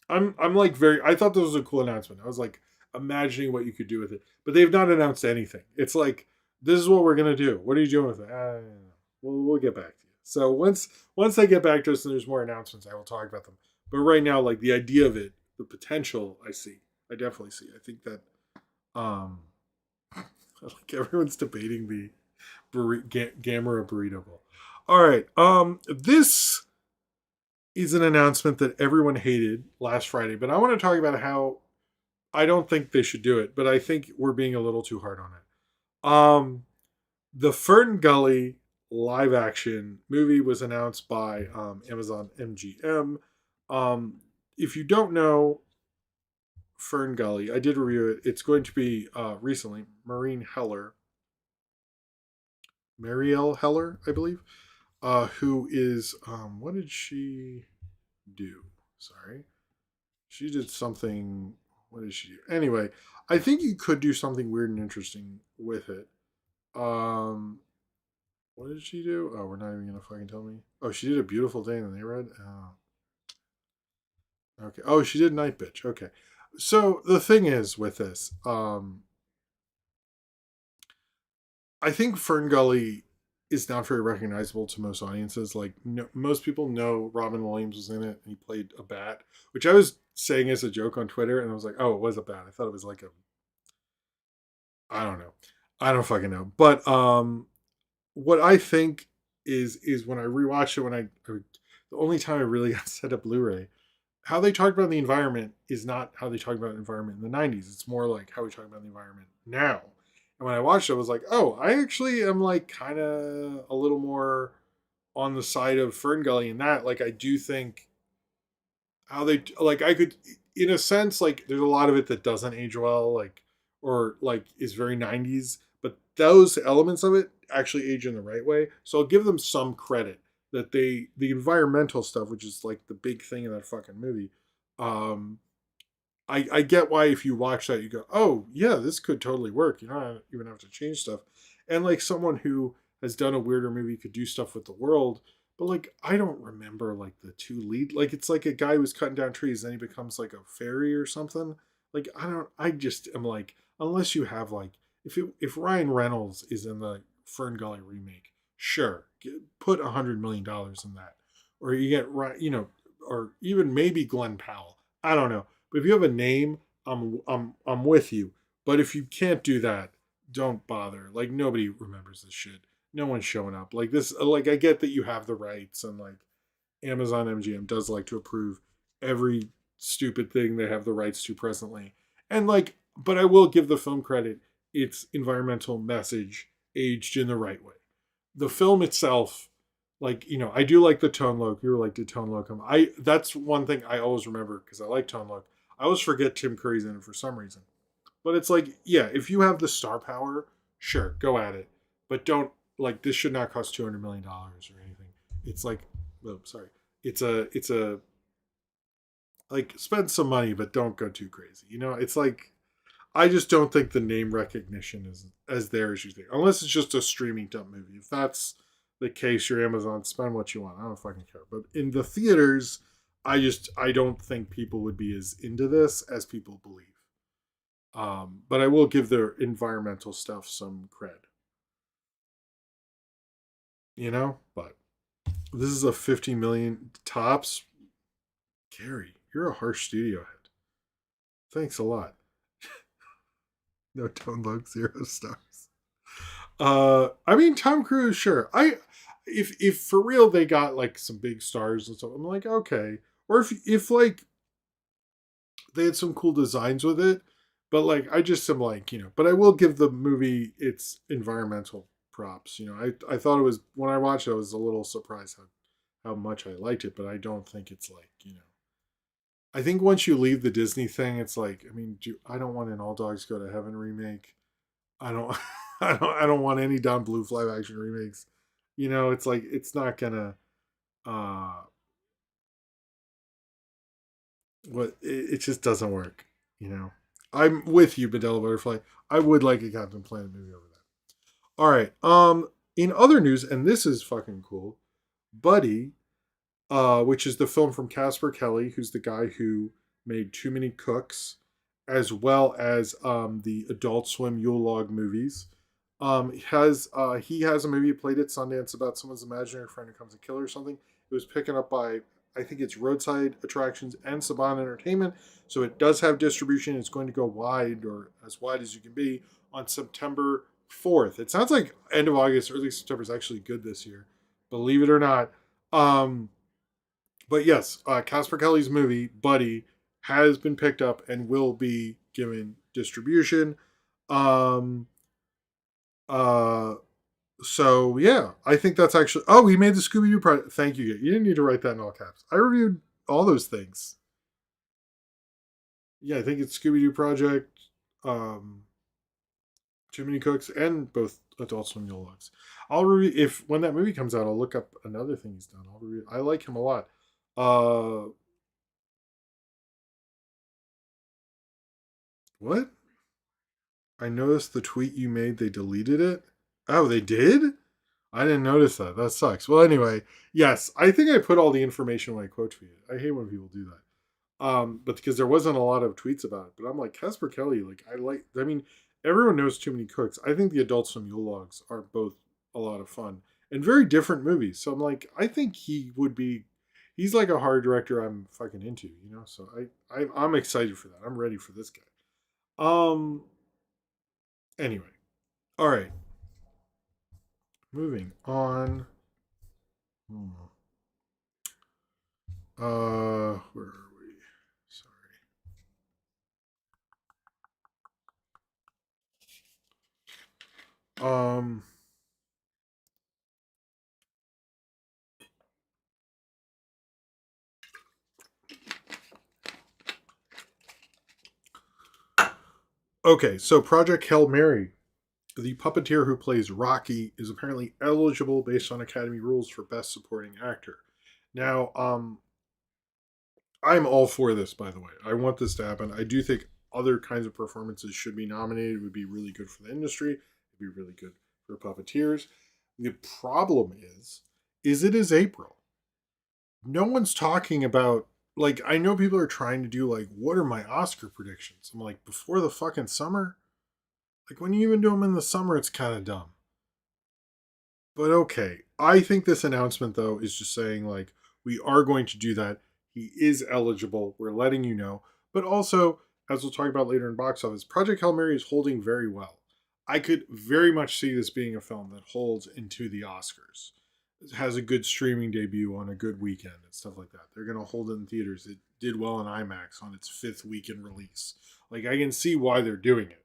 I'm like very. I thought this was a cool announcement. I was like imagining what you could do with it, but they've not announced anything. It's like this is what we're gonna do. What are you doing with it? We'll get back to you. So once they get back to us and there's more announcements, I will talk about them. But right now, like the idea of it, the potential, I see. I definitely see. I think that um, like everyone's debating the Gamera burrito bowl. All right. This is an announcement that everyone hated last Friday, but I want to talk about how I don't think they should do it, but I think we're being a little too hard on it. The FernGully live action movie was announced by Amazon MGM. If you don't know FernGully, I did review it. It's going to be recently Marielle Heller, I believe, who is what did she do? Sorry, she did something. What did she do? Anyway, I think you could do something weird and interesting with it. Um, what did she do? Oh, we're not even gonna fucking tell me. Oh, she did a beautiful day in the neighborhood. Oh, okay. Oh, she did Night Bitch. Okay. So the thing is with this, I think FernGully is not very recognizable to most audiences. Like no, most people know Robin Williams was in it and he played a bat, which I was saying as a joke on Twitter, and I was like, "Oh, it was a bat." I thought it was like a, I don't know, I don't fucking know. But what I think is when I rewatched it, the only time I really got set up Blu-ray, how they talk about the environment is not how they talk about the environment in the 90s. It's more like how we talk about the environment now. And when I watched it, I was like, oh, I actually am like kind of a little more on the side of FernGully in that. Like, I do think how they like I could in a sense like there's a lot of it that doesn't age well like or like is very 90s, but those elements of it actually age in the right way, so I'll give them some credit that they the environmental stuff, which is like the big thing in that fucking movie. um I get why if you watch that you go, oh yeah, this could totally work. You don't even have to change stuff. And like someone who has done a weirder movie could do stuff with the world, but like I don't remember like the two lead. Like it's like a guy who's cutting down trees, then he becomes like a fairy or something. Like I don't. I just am like unless you have like if Ryan Reynolds is in the FernGully remake, sure, put $100 million in that, or you get right, or even maybe Glenn Powell. I don't know, but if you have a name, I'm with you. But if you can't do that, don't bother. Like nobody remembers this shit. No one's showing up. Like this like I get that you have the rights and like Amazon MGM does like to approve every stupid thing they have the rights to presently. And like but I will give the film credit, its environmental message aged in the right way. The film itself, like I do like the tone loc. You were like, did tone loc come? I That's one thing I always remember because I like tone loc. I always forget Tim Curry's in it for some reason. But it's like, yeah, if you have the star power, sure, go at it. But don't like this should not cost $200 million or anything. It's like, oh, sorry, it's a like spend some money, but don't go too crazy. It's like I just don't think the name recognition is as there as you think, unless it's just a streaming dump movie. If that's the case, your Amazon, spend what you want. I don't fucking care. But in the theaters, I don't think people would be as into this as people believe. But I will give their environmental stuff some cred, But this is a 50 million tops. Gary, you're a harsh studio head. Thanks a lot. No tone loc, 0 stars. I mean Tom Cruise, sure. If for real they got like some big stars and stuff, I'm like, okay. Or if like they had some cool designs with it, but like I just am like, but I will give the movie its environmental props. I thought it was when I watched it, I was a little surprised how much I liked it, but I don't think it's like, I think once you leave the Disney thing, it's like, I mean, I don't want an All Dogs Go to Heaven remake. I don't I don't want any Don Bluth live action remakes. It's like it's not gonna uh it just doesn't work, you know. I'm with you, Mandela Butterfly. I would like a Captain Planet movie over that. All right. In other news, and this is fucking cool, Buddy, which is the film from Casper Kelly, who's the guy who made Too Many Cooks, as well as the Adult Swim Yule Log movies. He has a movie he played at Sundance about someone's imaginary friend who comes to kill her or something. It was picking up by I think it's Roadside Attractions and Saban Entertainment, so it does have distribution. It's going to go wide or as wide as you can be on September 4th. It sounds like end of August, early September is actually good this year, believe it or not. Um, but yes, Casper Kelly's movie Buddy has been picked up and will be given distribution. Um, uh, so yeah, I think that's actually. Oh, he made the Scooby Doo project. Thank you. You didn't need to write that in all caps. I reviewed all those things. Yeah, I think it's Scooby Doo project, um, Too Many Cooks, and both Adult Swim Yule Logs. I'll review if when that movie comes out. I'll look up another thing he's done. I'll review. I like him a lot. What? I noticed the tweet you made. They deleted it. Oh, they did. I didn't notice that. That sucks. Well, anyway, yes, I think I put all the information when I quote tweeted. I hate when people do that. But because there wasn't a lot of tweets about it, but I'm like Casper Kelly. Like I like. I mean, everyone knows Too Many Cooks. I think the Adult Swim Yule Logs are both a lot of fun and very different movies. So I'm like, I think he would be. He's like a horror director I'm fucking into. So I'm excited for that. I'm ready for this guy. Um. Anyway, all right. Moving on. Hmm. Where are we? Sorry. Um. Okay, so Project Hail Mary. The puppeteer who plays Rocky is apparently eligible based on Academy rules for Best Supporting Actor. Now, I'm all for this, by the way. I want this to happen. I do think other kinds of performances should be nominated. It would be really good for the industry. It'd be really good for puppeteers. The problem is it is April. No one's talking about, like, I know people are trying to do like, what are my Oscar predictions? I'm like, before the fucking summer? Like, when you even do them in the summer, it's kind of dumb. But okay. I think this announcement, though, is just saying, like, we are going to do that. He is eligible. We're letting you know. But also, as we'll talk about later in box office, Project Hail Mary is holding very well. I could very much see this being a film that holds into the Oscars. It has a good streaming debut on a good weekend and stuff like that. They're going to hold it in theaters. It did well in IMAX on its fifth weekend release. Like, I can see why they're doing it.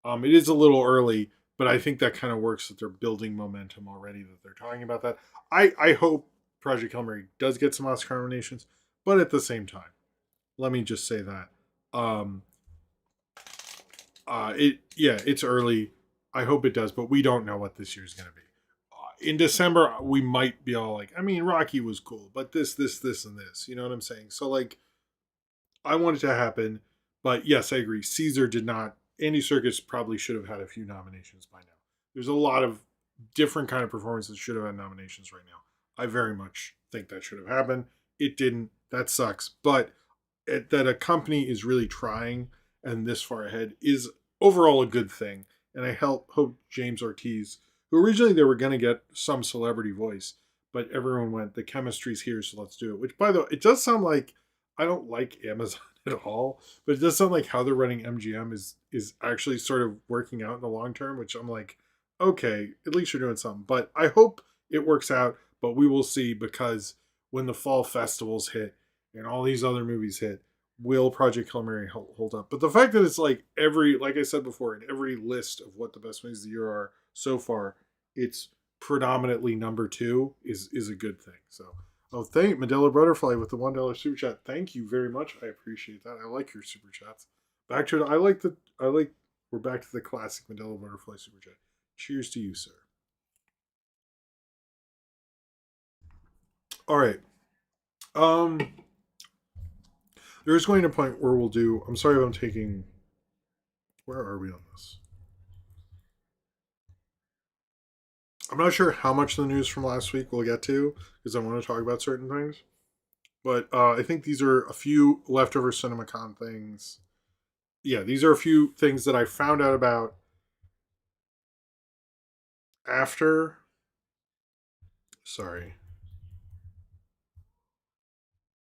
It is a little early, but I think that kind of works that they're building momentum already, that they're talking about that. I hope Project Hail Mary does get some Oscar nominations, but at the same time, let me just say that um, it's early. I hope it does, but we don't know what this year's going to be. In December, we might be all like, I mean, Rocky was cool, but this, and this. You know what I'm saying? So like, I want it to happen, but yes, I agree. Caesar did not. Andy Serkis probably should have had a few nominations by now. There's a lot of different kind of performances should have had nominations right now. I very much think that should have happened. It didn't. That sucks. But that a company is really trying and this far ahead is overall a good thing. And I hope James Ortiz, who originally they were going to get some celebrity voice, but everyone went, the chemistry's here, so let's do it. Which, by the way, it does sound like, I don't like Amazon at all, but it does sound like how they're running MGM is actually sort of working out in the long term, which I'm like, okay, at least you're doing something. But I hope it works out, but we will see, because when the fall festivals hit and all these other movies hit, will Project Hail Mary hold up? But the fact that it's like like I said before, in every list of what the best movies of the year are so far, it's predominantly number two is a good thing. So, oh, thank Medela Butterfly with the $1 super chat. Thank you very much. I appreciate that. I like your super chats. Back to it. I like. We're back to the classic Medela Butterfly super chat. Cheers to you, sir. All right. Um, there is going to a point where we'll do. I'm sorry if I'm taking. Where are we on this? I'm not sure how much of the news from last week we'll get to, because I want to talk about certain things. But I think these are a few leftover CinemaCon things. Yeah, these are a few things that I found out about after. Sorry.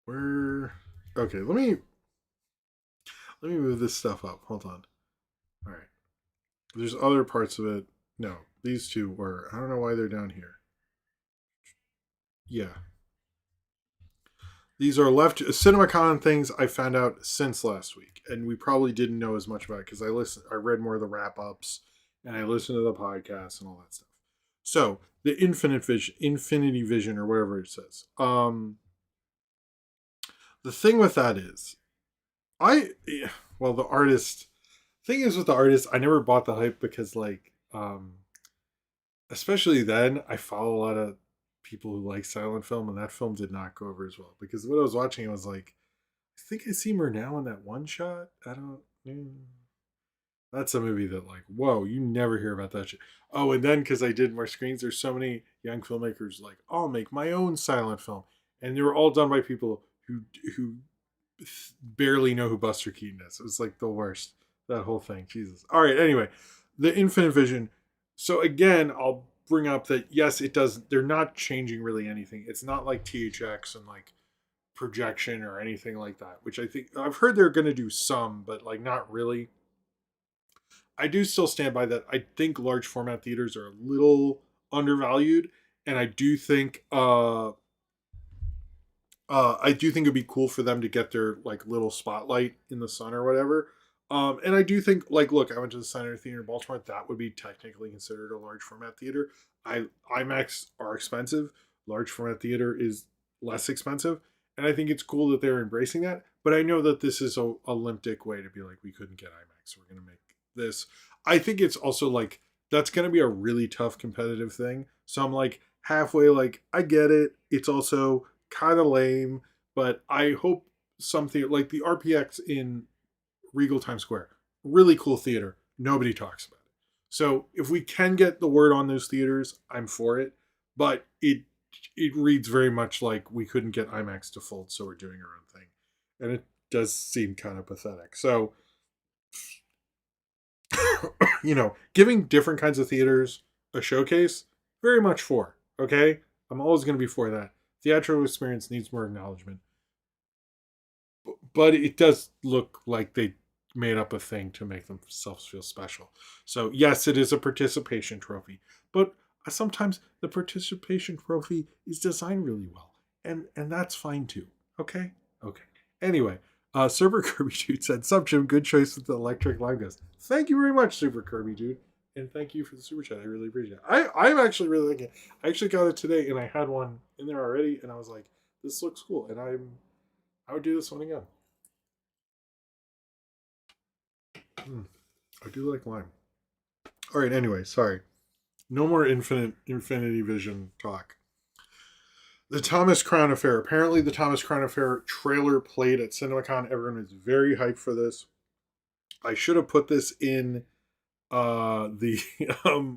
Where? Okay, let me move this stuff up. Hold on. All right. There's other parts of it. No, these two were. I don't know why they're down here. Yeah, these are left CinemaCon things I found out since last week, and we probably didn't know as much about it because I read more of the wrap ups, and I listened to the podcast and all that stuff. So the Infinity Vision, or whatever it says. The thing with that is, well, the artist. Thing is with the artist, I never bought the hype because like, especially then, I follow a lot of people who like silent film, and that film did not go over as well because what I was watching, I was like, I think I see her now in that one shot. I don't. That's a movie that, like, whoa, you never hear about that shit. Oh, and then because I did more screens, there's so many young filmmakers like, I'll make my own silent film, and they were all done by people who barely know who Buster Keaton is. It was like the worst. That whole thing, Jesus. All right. Anyway, the Infinite Vision. So again, I'll bring up that yes, it does. They're not changing really anything. It's not like THX and like projection or anything like that, which I think I've heard they're going to do some, but like not really. I do still stand by that. I think large format theaters are a little undervalued, and I do think it'd be cool for them to get their like little spotlight in the sun or whatever. And I do think, like, look, I went to the Center Theater in Baltimore. That would be technically considered a large format theater. IMAX are expensive. Large format theater is less expensive, and I think it's cool that they're embracing that. But I know that this is a limp dick way to be like, we couldn't get IMAX, we're gonna make this. I think it's also like that's gonna be a really tough competitive thing. So I'm like halfway, like I get it. It's also kind of lame, but I hope something like the RPX in Regal Times Square. Really cool theater. Nobody talks about it. So if we can get the word on those theaters, I'm for it. But it reads very much like we couldn't get IMAX to fold, so we're doing our own thing. And it does seem kind of pathetic. So, giving different kinds of theaters a showcase, very much for. Okay? I'm always going to be for that. Theatrical experience needs more acknowledgement. But it does look like they made up a thing to make themselves feel special. So yes, it is a participation trophy, but sometimes the participation trophy is designed really well, and that's fine too. Okay, okay. Anyway, Super Kirby Dude said, "Sub Jim, good choice with the electric lime ghost." Thank you very much, Super Kirby Dude, and thank you for the super chat. I really appreciate it. I'm actually really liking it. I actually got it today, and I had one in there already, and I was like, "This looks cool," and I would do this one again. Mm, I do like lime. All right. Anyway, sorry. No more Infinity Vision talk. The Thomas Crown Affair. Apparently, the Thomas Crown Affair trailer played at CinemaCon. Everyone is very hyped for this. I should have put this in the.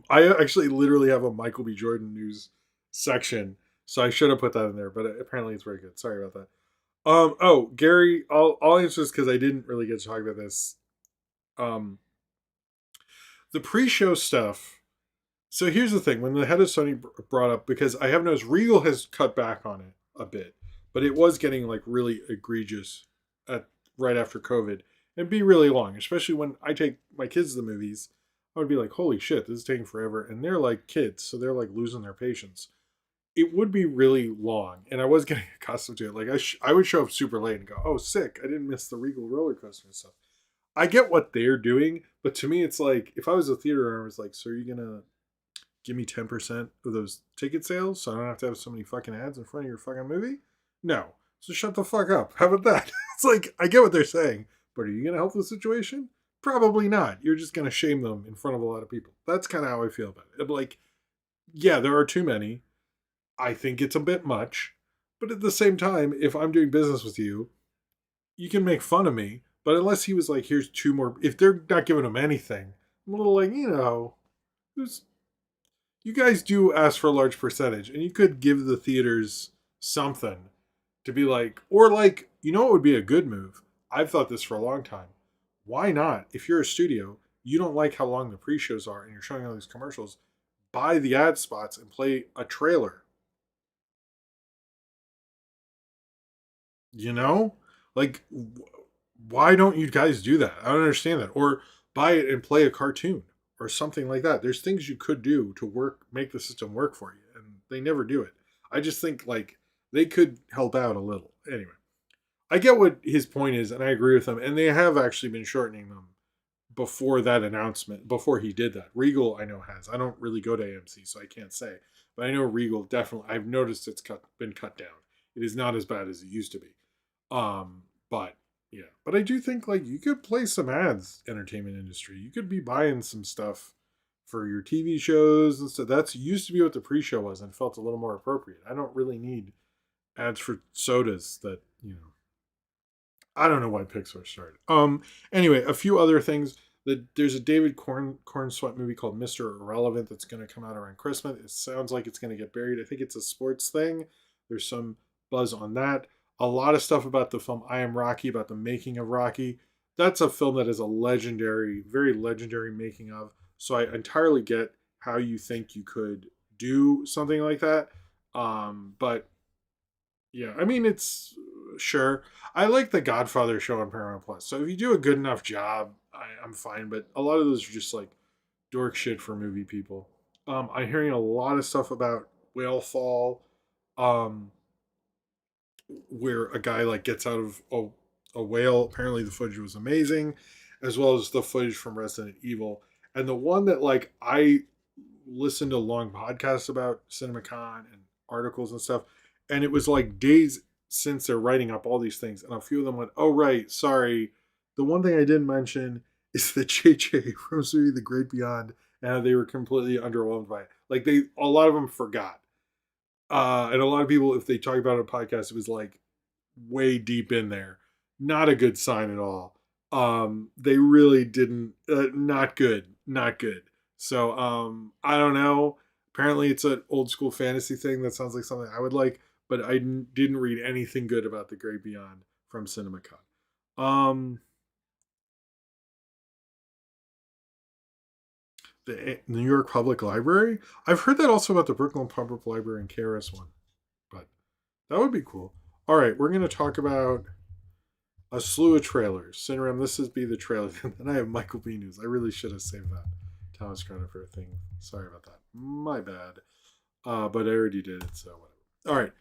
I actually literally have a Michael B. Jordan news section, so I should have put that in there. But apparently, it's very good. Sorry about that. Oh, Gary, I'll answer this because I didn't really get to talk about this. Um, the pre-show stuff. So here's the thing: when the head of Sony brought up, because I have noticed Regal has cut back on it a bit, but it was getting like really egregious at right after COVID and be really long, especially when I take my kids to the movies. I would be like, "Holy shit, this is taking forever," and they're like kids, so they're like losing their patience. It would be really long, and I was getting accustomed to it. Like I would show up super late and go, "Oh, sick! I didn't miss the Regal roller coaster and stuff." I get what they're doing, but to me, it's like if I was a theater owner, I was like, "So are you gonna give me 10% of those ticket sales so I don't have to have so many fucking ads in front of your fucking movie?" No. So shut the fuck up. How about that? It's like, I get what they're saying, but are you going to help the situation? Probably not. You're just going to shame them in front of a lot of people. That's kind of how I feel about it. I'm like, yeah, there are too many. I think it's a bit much. But at the same time, if I'm doing business with you, you can make fun of me. But unless he was like, here's two more, if they're not giving him anything, I'm a little like, who's you guys do ask for a large percentage, and you could give the theaters something to be like, or like, it would be a good move. I've thought this for a long time. Why not? If you're a studio, you don't like how long the pre-shows are, and you're showing all these commercials, buy the ad spots and play a trailer. You know, like, why don't you guys do that? I don't understand that. Or buy it and play a cartoon or something like that. There's things you could do to make the system work for you, and they never do it. I just think like they could help out a little. Anyway, I get what his point is, and I agree with him. And they have actually been shortening them before that announcement, before he did that. Regal, I know, has. I don't really go to AMC, so I can't say. But I know Regal definitely. I've noticed it's been cut down. It is not as bad as it used to be. But yeah, but I do think like you could play some ads, entertainment industry. You could be buying some stuff for your TV shows and stuff. That's used to be what the pre-show was, and felt a little more appropriate. I don't really need ads for sodas that. I don't know why Pixar started. Anyway, a few other things. There's a David Corn Sweat movie called Mr. Irrelevant that's going to come out around Christmas. It sounds like it's going to get buried. I think it's a sports thing. There's some buzz on that. A lot of stuff about the film I Am Rocky, about the making of Rocky. That's a film that is a legendary, very legendary making of. So I entirely get how you think you could do something like that. But yeah, I mean, it's sure. I like the Godfather show on Paramount Plus. So if you do a good enough job, I'm fine. But a lot of those are just like dork shit for movie people. I'm hearing a lot of stuff about Whale Fall, um, where a guy like gets out of a whale. Apparently, the footage was amazing, as well as the footage from Resident Evil. And the one that like I listened to long podcasts about CinemaCon and articles and stuff, and it was like days since they're writing up all these things, and a few of them went, "Oh right, sorry." The one thing I didn't mention is the J.J. Abrams movie, The Great Beyond, and how they were completely underwhelmed by it. Like a lot of them forgot, and a lot of people, if they talk about it on a podcast, it was like way deep in there. Not a good sign at all. They really didn't. Not good. Not good. So I don't know. Apparently, it's an old school fantasy thing that sounds like something I would like, but I didn't read anything good about The Great Beyond from CinemaCon. Um, the New York Public Library. I've heard that also about the Brooklyn Public Library and KRS one, but that would be cool. All right, we're going to talk about a slew of trailers. Cineram, this is be the trailer. Then I have Michael B. News. I really should have saved that Thomas Crown thing. Sorry about that. My bad. But I already did it, so whatever. All right.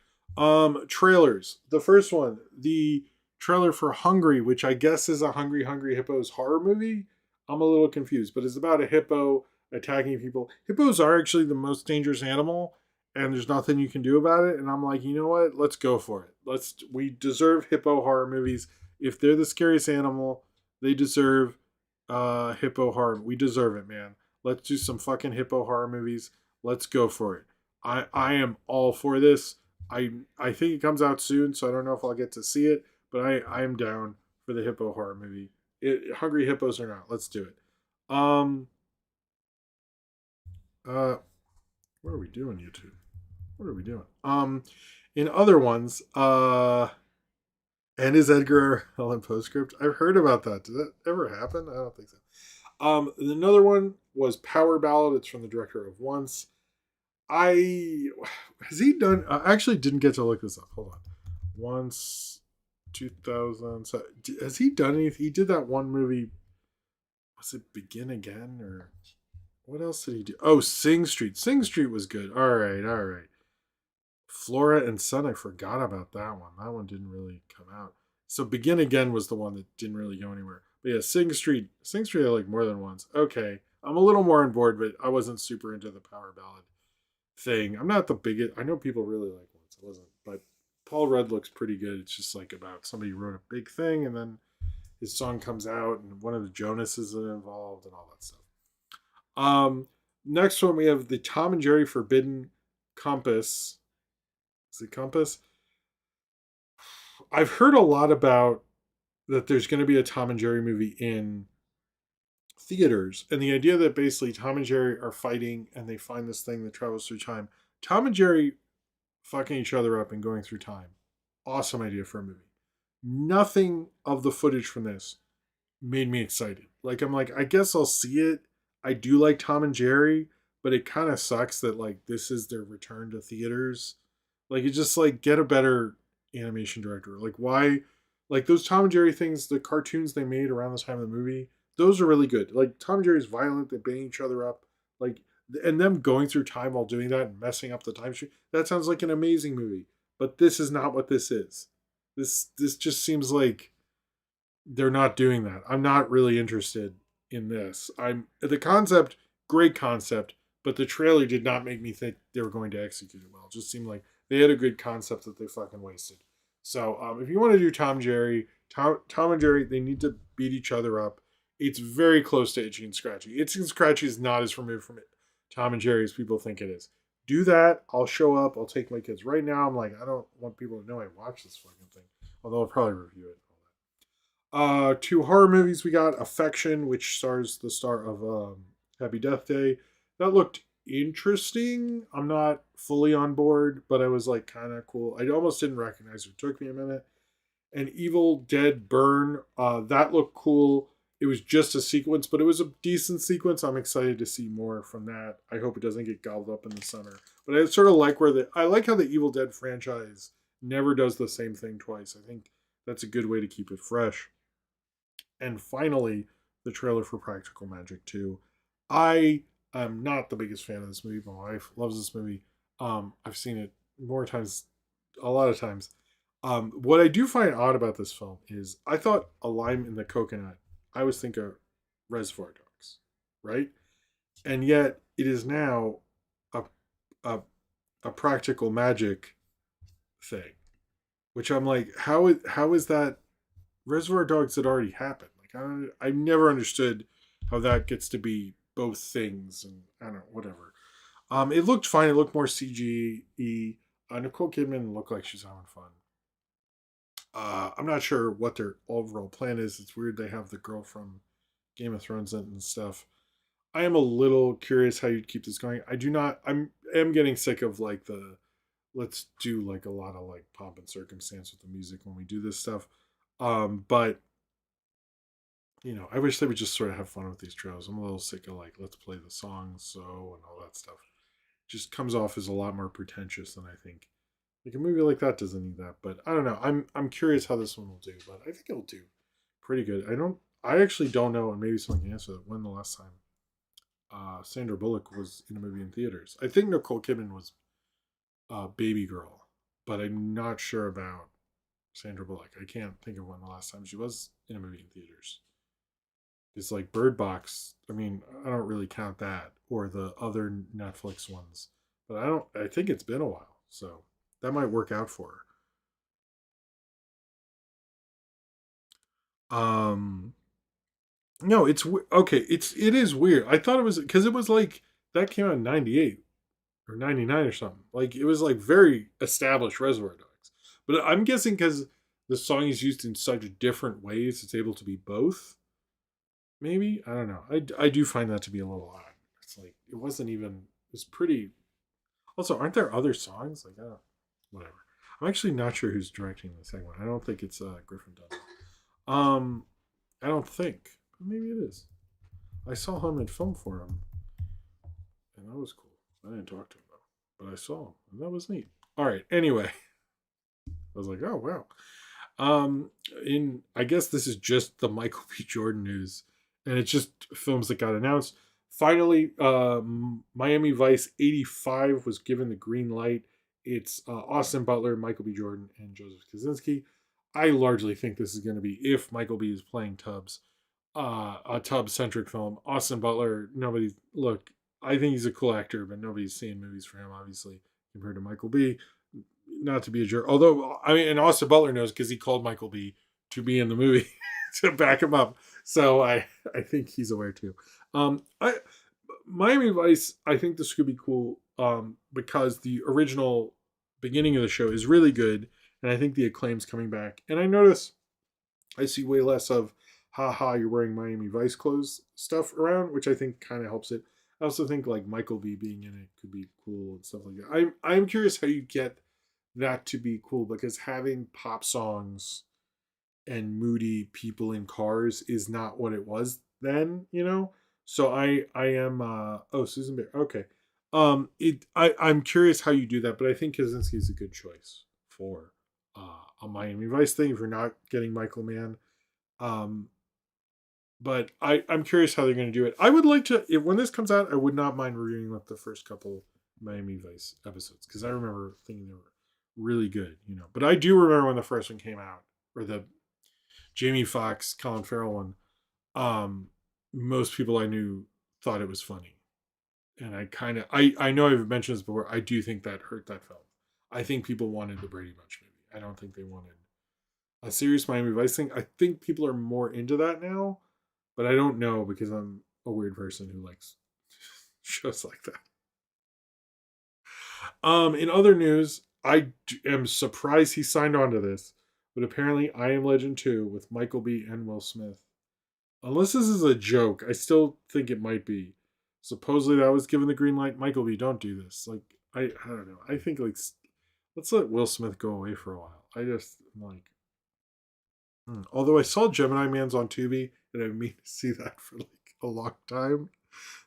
Trailers. The first one, the trailer for Hungry, which I guess is a Hungry Hungry Hippos horror movie. I'm a little confused, but it's about a hippo attacking people. Hippos are actually the most dangerous animal, and there's nothing you can do about it. And I'm like, you know what? Let's go for it. We deserve hippo horror movies. If they're the scariest animal, they deserve hippo horror. We deserve it, man. Let's do some fucking hippo horror movies. Let's go for it. I am all for this. I think it comes out soon, so I don't know if I'll get to see it, but I am down for the hippo horror movie. Hungry Hippos or not, let's do it. Um what are we doing, YouTube? What are we doing? In other ones, and is Edgar Allan Poe script? I've heard about that. Did that ever happen? I don't think so. Another one was Power Ballad. It's from the director of Once. Has he done? I actually didn't get to look this up. Hold on. Once, 2000. So, has he done anything? He did that one movie. Was it Begin Again or what else did he do? Oh, Sing Street. Sing Street was good. All right, all right. Flora and Son. I forgot about that one. That one didn't really come out. So Begin Again was the one that didn't really go anywhere. But yeah, Sing Street. Sing Street I like more than once. Okay, I'm a little more on board, but I wasn't super into the Power Ballad thing. I'm not the biggest. I know people really like Once. I wasn't, but Paul Rudd looks pretty good. It's just like about somebody wrote a big thing and then his song comes out and one of the Jonas is involved and all that stuff. Next one we have the Tom and Jerry Forbidden Compass. Is it Compass? I've heard a lot about that there's going to be a Tom and Jerry movie in theaters, and the idea that basically Tom and Jerry are fighting and they find this thing that travels through time. Tom and Jerry fucking each other up and going through time. Awesome idea for a movie. Nothing of the footage from this made me excited. Like I'm like, I guess I'll see it. I do like Tom and Jerry, but it kind of sucks that like this is their return to theaters. Like it just like get a better animation director. Like why like those Tom and Jerry things, the cartoons they made around the time of the movie, those are really good. Like Tom and Jerry's violent, they bang each other up. Like and them going through time while doing that and messing up the time stream. That sounds like an amazing movie. But this is not what this is. This just seems like they're not doing that. I'm not really interested in this. I'm the concept, great concept, but the trailer did not make me think they were going to execute it well. It just seemed like they had a good concept that they fucking wasted. So if you want to do Tom and Jerry, they need to beat each other up. It's very close to Itchy and Scratchy. Itchy and Scratchy is not as removed from it, Tom and Jerry as people think it is. Do that. I'll show up. I'll take my kids. Right now, I'm like, I don't want people to know I watched this fucking thing. Although I'll probably review it. Two horror movies we got Affection, which stars the star of Happy Death Day. That looked interesting. I'm not fully on board, but I was like kind of cool. I almost didn't recognize it. It took me a minute. And Evil Dead Burn, that looked cool. It was just a sequence, but it was a decent sequence. I'm excited to see more from that. I hope it doesn't get gobbled up in the summer. But I sort of like I like how the Evil Dead franchise never does the same thing twice. I think that's a good way to keep it fresh. And finally, the trailer for Practical Magic 2. I am not the biggest fan of this movie. My wife loves this movie. I've seen it more times, a lot of times. What I do find odd about this film is I thought A Lime in the Coconut I always think of Reservoir Dogs, right? And yet it is now a a, a practical magic thing, which I'm like, how is that Reservoir Dogs had already happened? Like I never understood how that gets to be both things, and I don't know, whatever. It looked fine. It looked more CGE. Nicole Kidman looked like she's having fun. I'm not sure what their overall plan is. It's weird they have the girl from Game of Thrones and stuff. I am a little curious how you'd keep this going. I do not. Am getting sick of like the let's do like a lot of like pomp and circumstance with the music when we do this stuff. But I wish they would just sort of have fun with these trailers. I'm a little sick of like let's play the song so and all that stuff. Just comes off as a lot more pretentious than I think. Like a movie like that doesn't need that, but I don't know. I'm curious how this one will do, but I think it'll do pretty good. I actually don't know, and maybe someone can answer that. When the last time Sandra Bullock was in a movie in theaters? I think Nicole Kidman was Baby Girl, but I'm not sure about Sandra Bullock. I can't think of when the last time she was in a movie in theaters. It's like Bird Box. I mean, I don't really count that or the other Netflix ones, but I don't. I think it's been a while, so that might work out for her. No, okay. It is weird. I thought it was because it was like that came out in '98 or '99 or something. Like it was like very established Reservoir Dogs, but I'm guessing because the song is used in such different ways, it's able to be both. Maybe I don't know. I do find that to be a little odd. It's like it wasn't even. It's pretty. Also, aren't there other songs like whatever? I'm actually not sure who's directing the second one. I don't think it's Griffin Dunn. Um, I don't think, but maybe it is. I saw him in film for him, and that was cool. I didn't talk to him though, but I saw him, and that was neat. All right. Anyway, I was like, oh wow. In I guess this is just the Michael B. Jordan news, and it's just films that got announced. Finally, Miami Vice '85 was given the green light. It's Austin Butler, Michael B. Jordan, and Joseph Kosinski. I largely think this is going to be, if Michael B. is playing Tubbs, a Tubbs centric film. Austin Butler, nobody look. I think he's a cool actor, but nobody's seeing movies for him, obviously, compared to Michael B. Not to be a jerk. Although, I mean, and Austin Butler knows because he called Michael B to be in the movie to back him up. So I think he's aware too. I Miami Vice, I think this could be cool because the original beginning of the show is really good, and I think the acclaim's coming back. And I notice I see way less of haha, you're wearing Miami Vice clothes stuff around, which I think kind of helps it. I also think like Michael B being in it could be cool and stuff like that. I'm curious how you get that to be cool because having pop songs and moody people in cars is not what it was then. So I am oh, Susan Bear. Okay. I'm curious how you do that, but I think Kaczynski is a good choice for a Miami Vice thing if you're not getting Michael Mann. Um but I'm curious how they're going to do it. I would like to, when this comes out, I would not mind reviewing like the first couple Miami Vice episodes because I remember thinking they were really good. But I do remember when the first one came out, or the Jamie Foxx, Colin Farrell one. Um, Most people I knew thought it was funny, and I know I've mentioned this before. I do think that hurt that film. I think people wanted the Brady Bunch movie. I don't think they wanted a serious Miami Vice thing. I think people are more into that now, but I don't know because I'm a weird person who likes shows like that. In other news, am surprised he signed on to this, but apparently I Am Legend 2 with Michael B. and Will Smith. Unless this is a joke, I still think it might be. Supposedly that was given the green light. Michael B., don't do this. Like, I don't know. I think, like, let's let Will Smith go away for a while. I just, like, Although I saw Gemini Man's on Tubi, and I mean to see that for, like, a long time.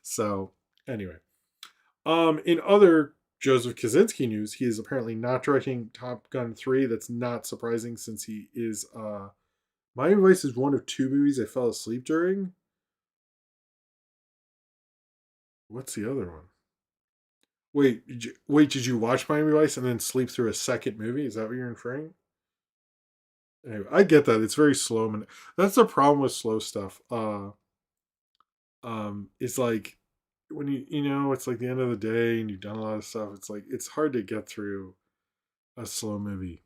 So, anyway. In other Joseph Kosinski news, he is apparently not directing Top Gun 3. That's not surprising since he is Miami Vice is one of two movies I fell asleep during. What's the other one? Wait, did you watch Miami Vice and then sleep through a second movie? Is that what you're inferring? Anyway, I get that. It's very slow. That's the problem with slow stuff. It's like when it's like the end of the day and you've done a lot of stuff. It's like it's hard to get through a slow movie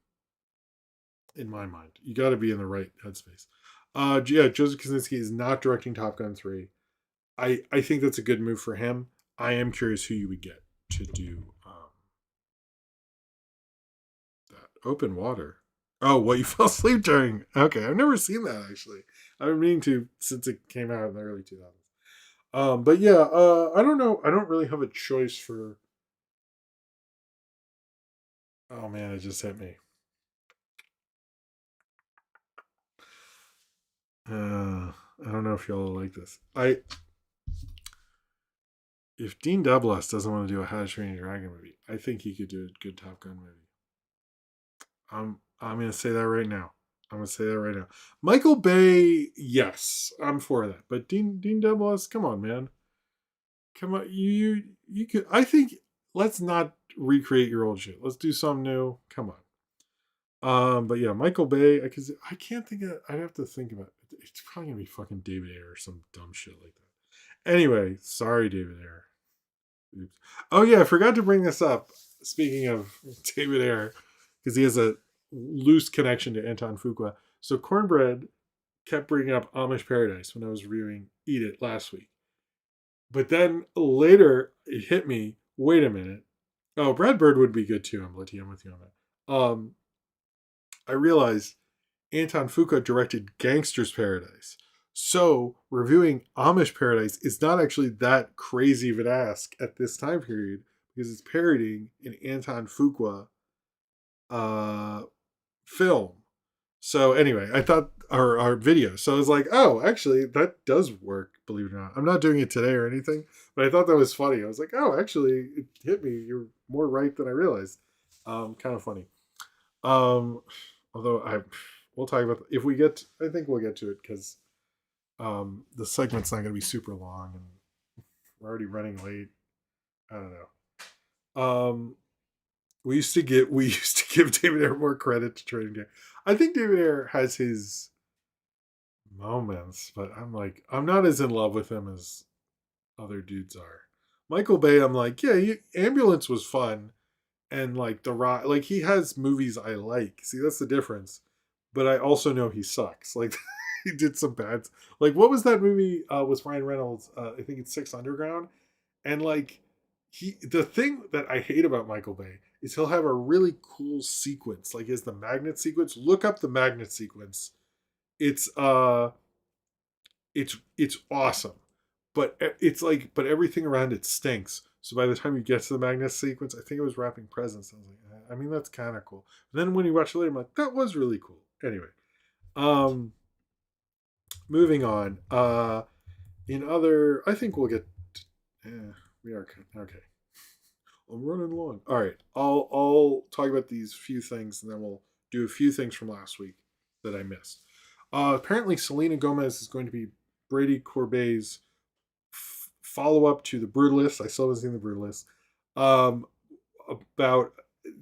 in my mind. You got to be in the right headspace. Yeah, Joseph Kosinski is not directing Top Gun 3. I think that's a good move for him. I am curious who you would get to do that. Open water. Oh, what you fell asleep during? Okay, I've never seen that actually. I've been meaning to since it came out in the early 2000s. But yeah, I don't know. I don't really have a choice for. Oh man, it just hit me. I don't know if y'all like this. If Dean Doublas doesn't want to do a How to Train Your Dragon movie, I think he could do a good Top Gun movie. I'm gonna say that right now. I'm gonna say that right now. Michael Bay, yes, I'm for that. But Dean Doublas, come on, man, come on, you could. I think let's not recreate your old shit. Let's do something new. Come on. But yeah, Michael Bay. I can't think of. I'd have to think about it. It's probably gonna be fucking David Ayer or some dumb shit like that. Anyway, sorry, David Ayer. Oops. Oh yeah, I forgot to bring this up. Speaking of David Ayer, because he has a loose connection to Antoine Fuqua. So Cornbread kept bringing up Amish Paradise when I was reviewing Eat It last week. But then later it hit me. Wait a minute. Oh, Brad Bird would be good too. I'm with you on that. I realized Anton Fuqua directed Gangster's Paradise. So reviewing Amish Paradise is not actually that crazy of an ask at this time period because it's parodying an Anton Fuqua uh, film. So anyway, I thought our video. So I was like, oh, actually, that does work. Believe it or not, I'm not doing it today or anything, but I thought that was funny. I was like, oh, actually, it hit me. You're more right than I realized. Kind of funny. Um, although we'll talk about if we get. I think we'll get to it because the segment's not going to be super long, and we're already running late. I don't know. We used to give David Ayer more credit to Training Day. I think David Ayer has his moments, but I'm not as in love with him as other dudes are. Michael Bay, I'm like, yeah, Ambulance was fun, and like The Rock, like he has movies I like. See, that's the difference. But I also know he sucks. Like he did some bad. Like what was that movie with Ryan Reynolds? I think it's Six Underground, and like the thing that I hate about Michael Bay is he'll have a really cool sequence. Like he has the magnet sequence. Look up the magnet sequence. It's it's awesome, but but everything around it stinks. So by the time you get to the magnet sequence, I think it was wrapping presents. I was like, I mean, that's kind of cool. But then when you watch it later, I'm like, that was really cool. Anyway, um, moving on. In other, I think we'll get. Yeah, we are okay. I'm running long. All right, I'll talk about these few things, and then we'll do a few things from last week that I missed. Apparently, Selena Gomez is going to be Brady Corbet's follow up to The Brutalist. I still haven't seen The Brutalist. Um, about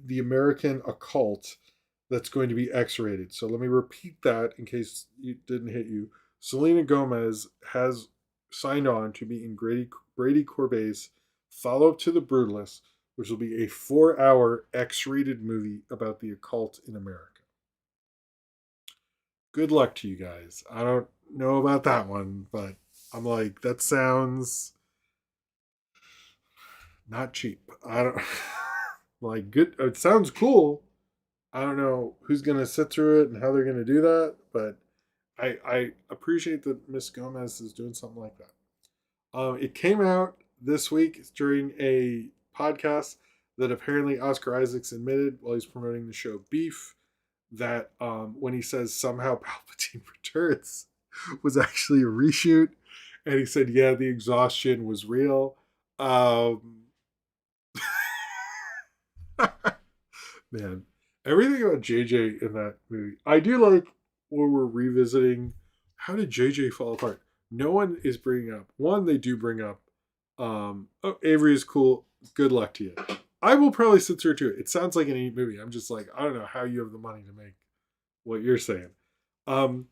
the American occult that's going to be X-rated. So let me repeat that in case it didn't hit you. Selena Gomez has signed on to be in Brady Corbet's follow up to The Brutalist, which will be a 4-hour X-rated movie about the occult in America. Good luck to you guys. I don't know about that one, but I'm like, that sounds not cheap. I don't like good. It sounds cool. I don't know who's gonna sit through it and how they're gonna do that, but I appreciate that Miss Gomez is doing something like that. It came out this week during a podcast that apparently Oscar Isaacs admitted while he's promoting the show Beef that when he says somehow Palpatine returns was actually a reshoot, and he said, yeah, the exhaustion was real. Um, Man, everything about JJ in that movie, I do like when we're revisiting. How did JJ fall apart? No one is bringing up. One, they do bring up. Oh, Avery is cool. Good luck to you. I will probably sit through to it. It sounds like an neat movie. I'm just like, I don't know how you have the money to make what you're saying. Um,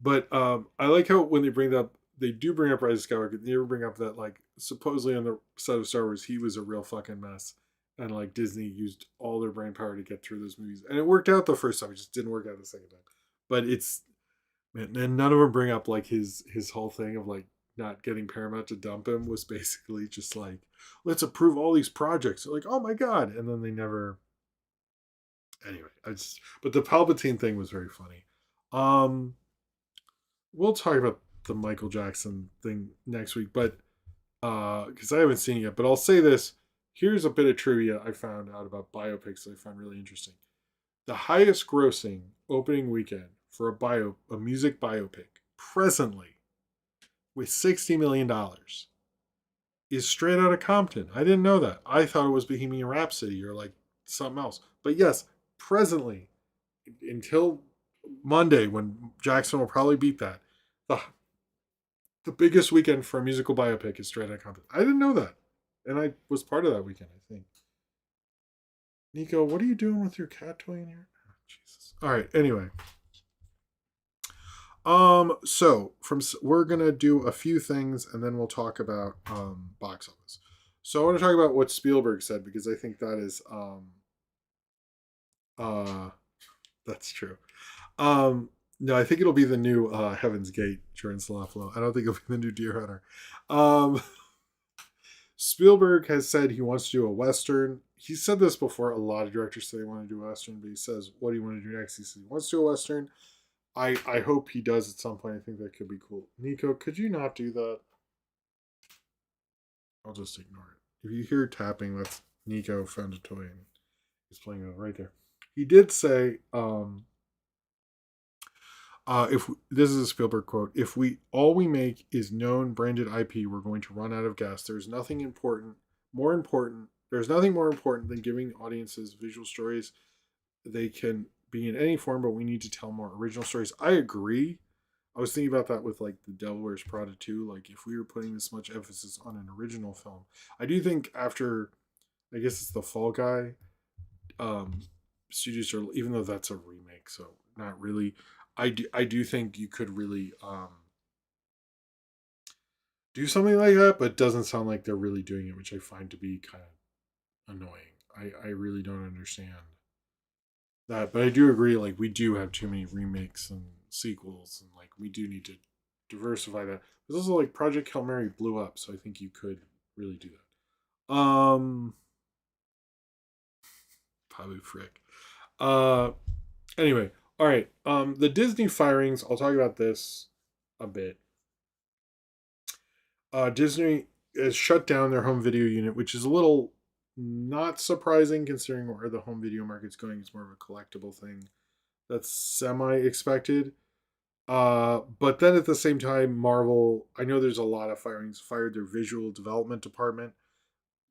but I like how when they bring up, they do bring up Rise of Skywalker. They never bring up that like supposedly on the set of Star Wars, he was a real fucking mess, and like Disney used all their brain power to get through those movies, and it worked out the first time. It just didn't work out the second time. But it's man, and none of them bring up like his whole thing of like not getting Paramount to dump him was basically just like let's approve all these projects. They're like, oh my god, and then they never. Anyway, I just but the Palpatine thing was very funny. Um, we'll talk about the Michael Jackson thing next week, but because I haven't seen it yet. But I'll say this: here's a bit of trivia I found out about biopics that I found really interesting. The highest grossing opening weekend for a music biopic presently with $60 million is Straight Outta Compton. I didn't know that. I thought it was Bohemian Rhapsody or like something else. But yes, presently until Monday when Jackson will probably beat that. The the biggest weekend for a musical biopic is Straight Outta Compton. I didn't know that, and I was part of that weekend. I think. Nico, what are you doing with your cat toy in here? Oh, Jesus. All right. Anyway, so from we're gonna do a few things, and then we'll talk about box office. So I want to talk about what Spielberg said because I think that is uh that's true. No, I think it'll be the new Heaven's Gate, Jordan Salaflo. I don't think it'll be the new Deer Hunter. Um, Spielberg has said he wants to do a Western. He said this before. A lot of directors say they want to do a Western, but he says, what do you want to do next? He says he wants to do a Western. I hope he does at some point. I think that could be cool. Nico, could you not do that? I'll just ignore it. If you hear tapping, that's Nico found a toy and he's playing it right there. He did say, if this is a Spielberg quote, if we all we make is known branded IP, we're going to run out of gas. There's nothing more important than giving audiences visual stories. They can be in any form, but we need to tell more original stories. I agree. I was thinking about that with like the Devil Wears Prada 2. Like if we were putting this much emphasis on an original film, I do think after, I guess it's the Fall Guy, um, studios are, even though that's a remake, so not really. I do think you could really do something like that, but it doesn't sound like they're really doing it, which I find to be kind of annoying. I really don't understand that, but I do agree. Like we do have too many remakes and sequels, and like we do need to diversify that. There's also like Project Hail Mary blew up, so I think you could really do that. Probably frick. Uh, anyway, all right. The Disney firings. I'll talk about this a bit. Disney has shut down their home video unit, which is a little not surprising considering where the home video market's going. It's more of a collectible thing. That's semi expected. But then at the same time, Marvel, I know there's a lot of firings, fired their visual development department.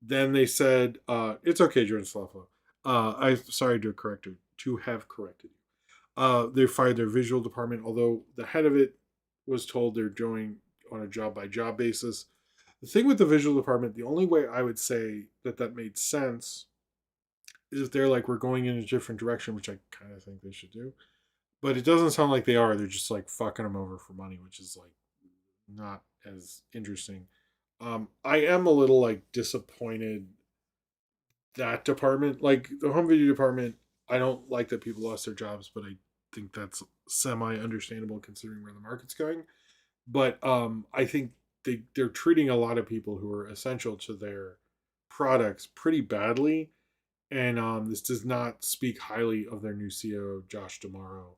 Then they said, it's okay, Jordan Slaflo. I'm sorry to have corrected you. They fired their visual department, although the head of it was told they're doing on a job by job basis. The thing with the visual department, the only way I would say that that made sense is if they're like, we're going in a different direction, which I kind of think they should do. But it doesn't sound like they are. They're just like fucking them over for money, which is like not as interesting. I am a little like disappointed that department, like the home video department. I don't like that people lost their jobs, but I think that's semi understandable considering where the market's going. But I think they're treating a lot of people who are essential to their products pretty badly, and this does not speak highly of their new CEO Josh D'Amaro.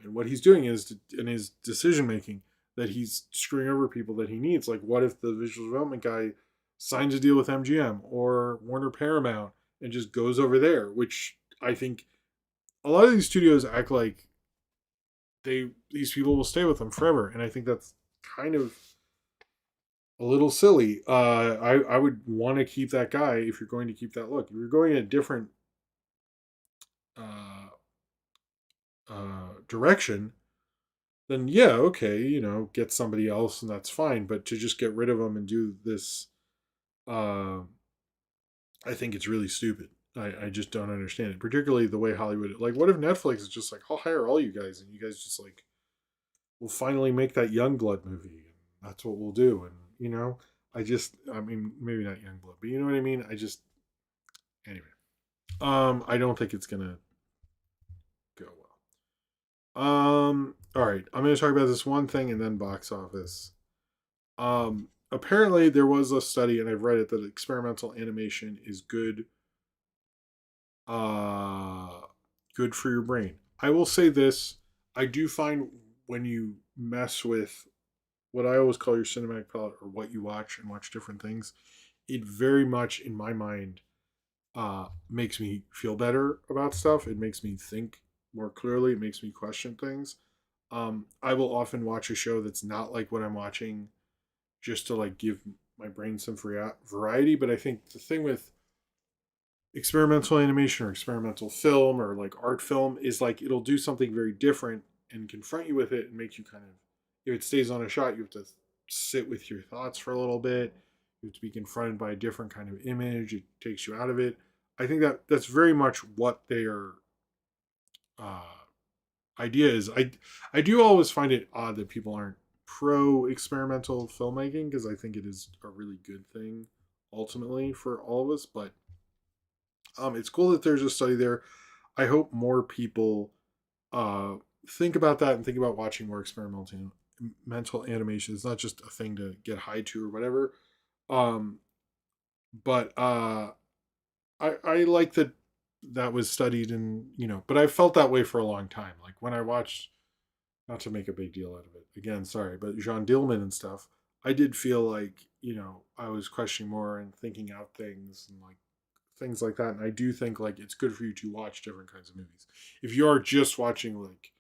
And what he's doing is in his decision making that he's screwing over people that he needs. Like, what if the visual development guy signs a deal with MGM or Warner Paramount and just goes over there? Which I think a lot of these studios act like these people will stay with them forever, and I think that's kind of a little silly. I would want to keep that guy if you're going to keep that look. If you're going in a different uh, direction, then yeah, okay, get somebody else and that's fine. But to just get rid of them and do this, uh, I think it's really stupid. I just don't understand it, particularly the way Hollywood. Like, what if Netflix is just like, I'll hire all you guys, and you guys just like, we'll finally make that Youngblood movie, and that's what we'll do. And I mean, maybe not Youngblood, but you know what I mean. Anyway, I don't think it's gonna go well. All right, I'm gonna talk about this one thing and then box office. Apparently there was a study, and I've read it, that experimental animation is uh, good for your brain. I will say this: I do find when you mess with what I always call your cinematic palette, or what you watch and watch different things, it very much, in my mind, makes me feel better about stuff. It makes me think more clearly. It makes me question things. I will often watch a show that's not like what I'm watching, just to like give my brain some variety. But I think the thing with experimental animation or experimental film or like art film is like it'll do something very different and confront you with it and make you kind of, if it stays on a shot, you have to sit with your thoughts for a little bit. You have to be confronted by a different kind of image. It takes you out of it. I think that that's very much what their uh, idea is. I do always find it odd that people aren't pro experimental filmmaking, because I think it is a really good thing ultimately for all of us. But it's cool that there's a study there. I hope more people uh, think about that and think about watching more experimental mental animation. It's not just a thing to get high to or whatever. Um, but I like that that was studied, and but I felt that way for a long time. Like when I watched, not to make a big deal out of it again, sorry, but Jean Dillman and stuff, I did feel like I was questioning more and thinking out things and like things like that. And I do think like it's good for you to watch different kinds of movies. If you are just watching like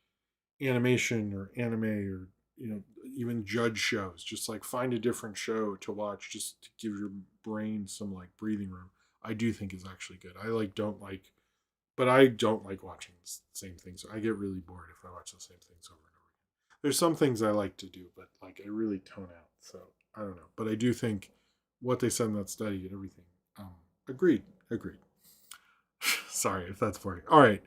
animation or anime, or even judge shows, just like find a different show to watch just to give your brain some like breathing room. I do think is actually good. I don't like watching the same things. I get really bored if I watch the same things over and over again. There's some things I like to do, but like I really tone out. So I don't know, but I do think what they said in that study and everything. Agreed, agreed. Sorry if that's boring. All right,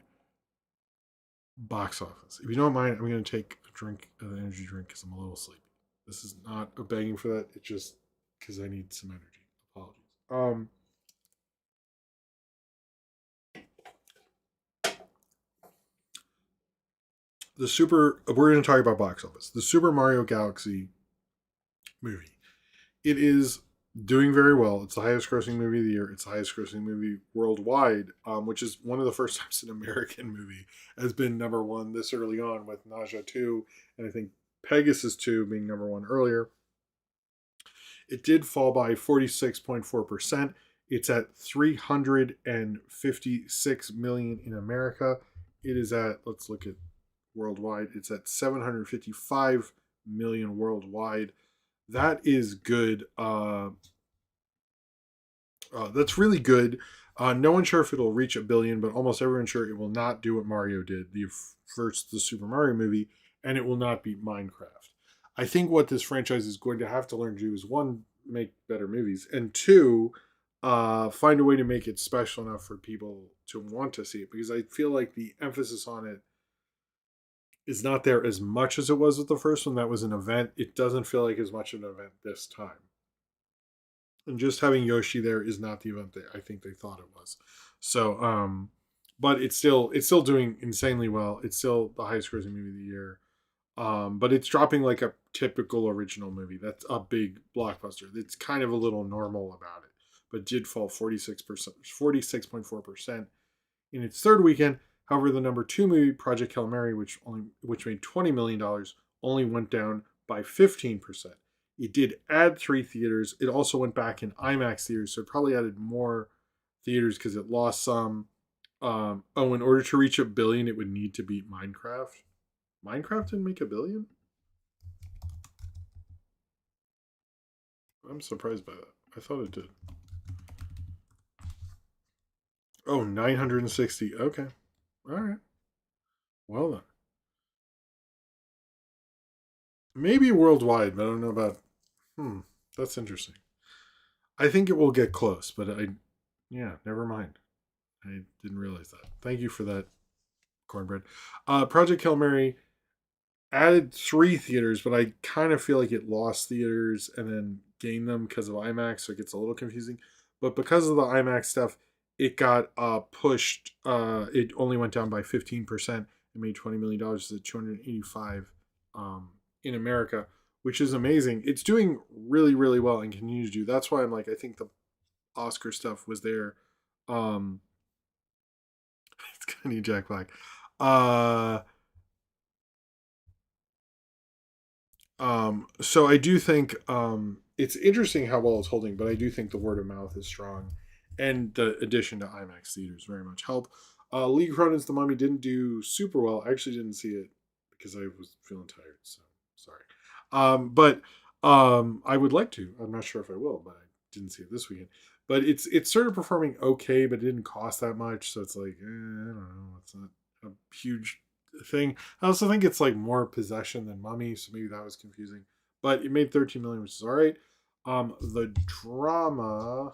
box office. If you don't mind, I'm going to take a drink of the energy drink because I'm a little sleepy. This is not a begging for that. It's just because I need some energy. Apologies. We're going to talk about box office. The Super Mario Galaxy movie. It is doing very well. It's the highest grossing movie of the year. It's the highest grossing movie worldwide, which is one of the first times an American movie has been number one this early on, with Nausea 2 and I think Pegasus 2 being number one earlier. It did fall by 46.4%. It's at 356 million in America. It is at, let's look at worldwide, it's at 755 million worldwide. That is good. That's really good. No one's sure if it'll reach a billion, but almost everyone's sure it will not do what Mario did, the Super Mario movie, and it will not beat Minecraft. I think what this franchise is going to have to learn to do is, one, make better movies, and two, find a way to make it special enough for people to want to see it. Because I feel like the emphasis on it is not there as much as it was with the first one. That was an event. It doesn't feel like as much of an event this time. And just having Yoshi there is not the event that I think they thought it was. So, but it's still doing insanely well. It's still the highest grossing movie of the year. But it's dropping like a typical original movie. That's a big blockbuster. It's kind of a little normal about it, but did fall 46%, 46.4% in its third weekend. However, the number two movie, Project Hail Mary, which made $20 million, only went down by 15%. It did add three theaters. It also went back in IMAX theaters, so it probably added more theaters because it lost some. In order to reach a billion, it would need to beat Minecraft. Minecraft didn't make a billion? I'm surprised by that. I thought it did. Oh, 960. Okay. All right. Well then. Maybe worldwide, but I don't know about. Hmm. That's interesting. I think it will get close, but yeah, never mind. I didn't realize that. Thank you for that, cornbread. Project Hail Mary added 3 theaters, but I kind of feel like it lost theaters and then gained them because of IMAX, so it gets a little confusing. But because of the IMAX stuff, it got pushed. It only went down by 15%. It made $20 million to 285 in America, which is amazing. It's doing really, really well and continues to do. That's why I'm like, I think the Oscar stuff was there. Um, it's gonna need Jack Black. Uh, so I do think it's interesting how well it's holding, but I do think the word of mouth is strong, and the addition to IMAX theaters very much help. Lee Cronin's The Mummy didn't do super well. I actually didn't see it because I was feeling tired, so sorry. But I would like to. I'm not sure if I will, but I didn't see it this weekend. But it's sort of performing okay, but it didn't cost that much, so it's like I don't know. It's not a huge thing. I also think it's like more possession than Mummy, so maybe that was confusing. But it made 13 million, which is all right. The drama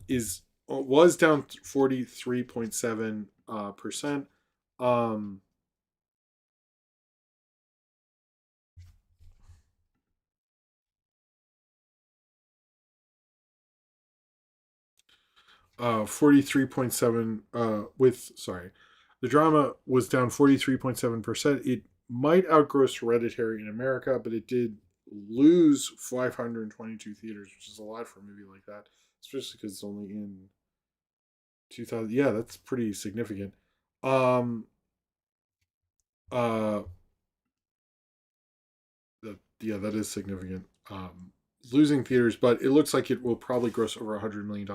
is was down 43.7%. Um 43.7 with sorry. The drama was down 43.7%. It might outgross Hereditary in America, but it did lose 522 theaters, which is a lot for a movie like that, especially because it's only in 2000. Yeah, that's pretty significant. Um uh yeah, that is significant. Losing theaters, but it looks like it will probably gross over $100 million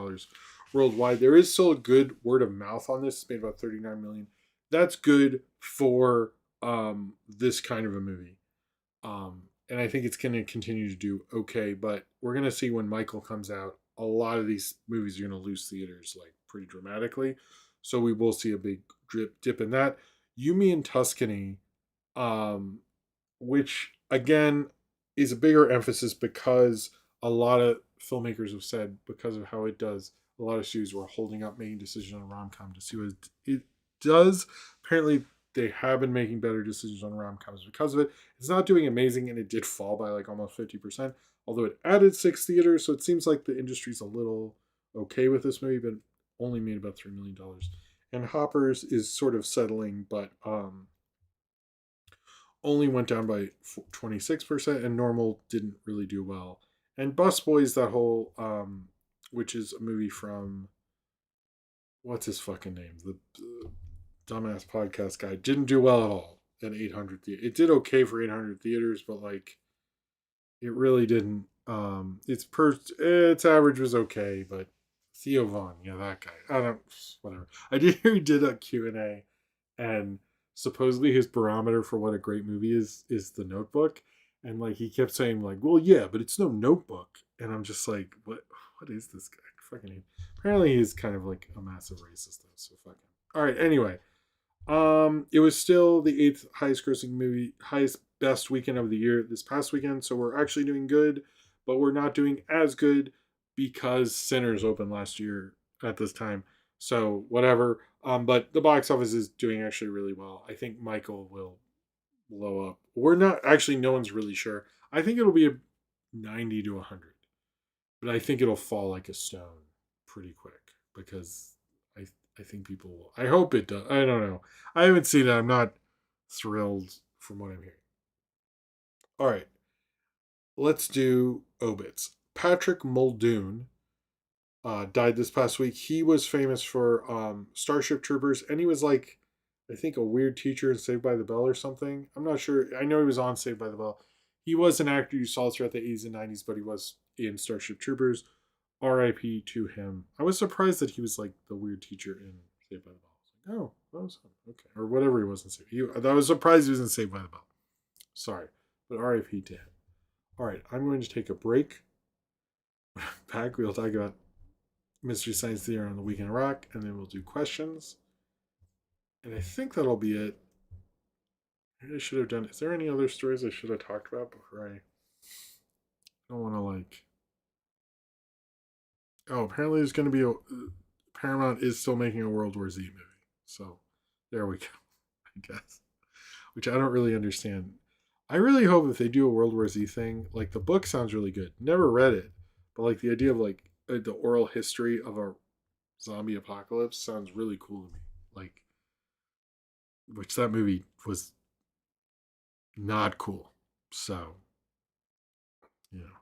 worldwide. There is still a good word of mouth on this. It's made about 39 million. That's good for this kind of a movie. And I think it's going to continue to do okay. But we're going to see when Michael comes out, a lot of these movies are going to lose theaters like pretty dramatically. So we will see a big dip in that. Yumi and Tuscany, um, which again is a bigger emphasis because a lot of filmmakers have said because of how it does, a lot of studios were holding up making decisions on rom com to see what it does. Apparently, they have been making better decisions on rom coms because of it. It's not doing amazing, and it did fall by like almost 50%. Although it added 6 theaters, so it seems like the industry's a little okay with this movie, but only made about $3 million. And Hoppers is sort of settling, but only went down by 26%, and Normal didn't really do well. And Busboys, that whole, which is a movie from, what's his fucking name? The dumbass podcast guy, didn't do well at all at 800 theaters. It did okay for 800 theaters, but like, it really didn't. Its average was okay, but Theo Vaughn, yeah, that guy. I don't, whatever. I did hear he did a Q&A, and supposedly his barometer for what a great movie is the Notebook, and like he kept saying like, well, yeah, but it's no Notebook, and I'm just like, what is this guy? Fucking hate. Apparently he's kind of like a massive racist though, so fuck him. All right, anyway, it was still the eighth highest grossing movie, highest best weekend of the year this past weekend. So we're actually doing good, but we're not doing as good because Sinners opened last year at this time. So whatever. But the box office is doing actually really well. I think Michael will blow up. We're not actually. No one's really sure. I think it'll be a 90 to 100, but I think it'll fall like a stone pretty quick because I I think people will. I hope it does. I don't know. I haven't seen it. I'm not thrilled from what I'm hearing. All right, let's do obits. Patrick Muldoon died this past week. He was famous for Starship Troopers, and he was like, I think, a weird teacher in Saved by the Bell or something. I'm not sure. I know he was on Saved by the Bell. He was an actor you saw throughout the 80s and 90s, but he was in Starship Troopers. R.I.P. to him. I was surprised that he was like the weird teacher in Saved by the Bell. I was like, oh, that was him. Okay, or whatever he was in Saved. I was surprised he was in Saved by the Bell. Sorry, but R.I.P. to him. All right, I'm going to take a break. Back, we'll talk about Mystery Science Theater on the Weekend in Rock, and then we'll do questions. And I think that'll be it. I should have done. Is there any other stories I should have talked about before I don't want to like Oh, apparently there's going to be a Paramount is still making a World War Z movie. So there we go. I guess, which I don't really understand. I really hope if they do a World War Z thing, like the book sounds really good. Never read it, but like the idea of like the oral history of a zombie apocalypse sounds really cool to me. Like, which that movie was not cool. So, you know,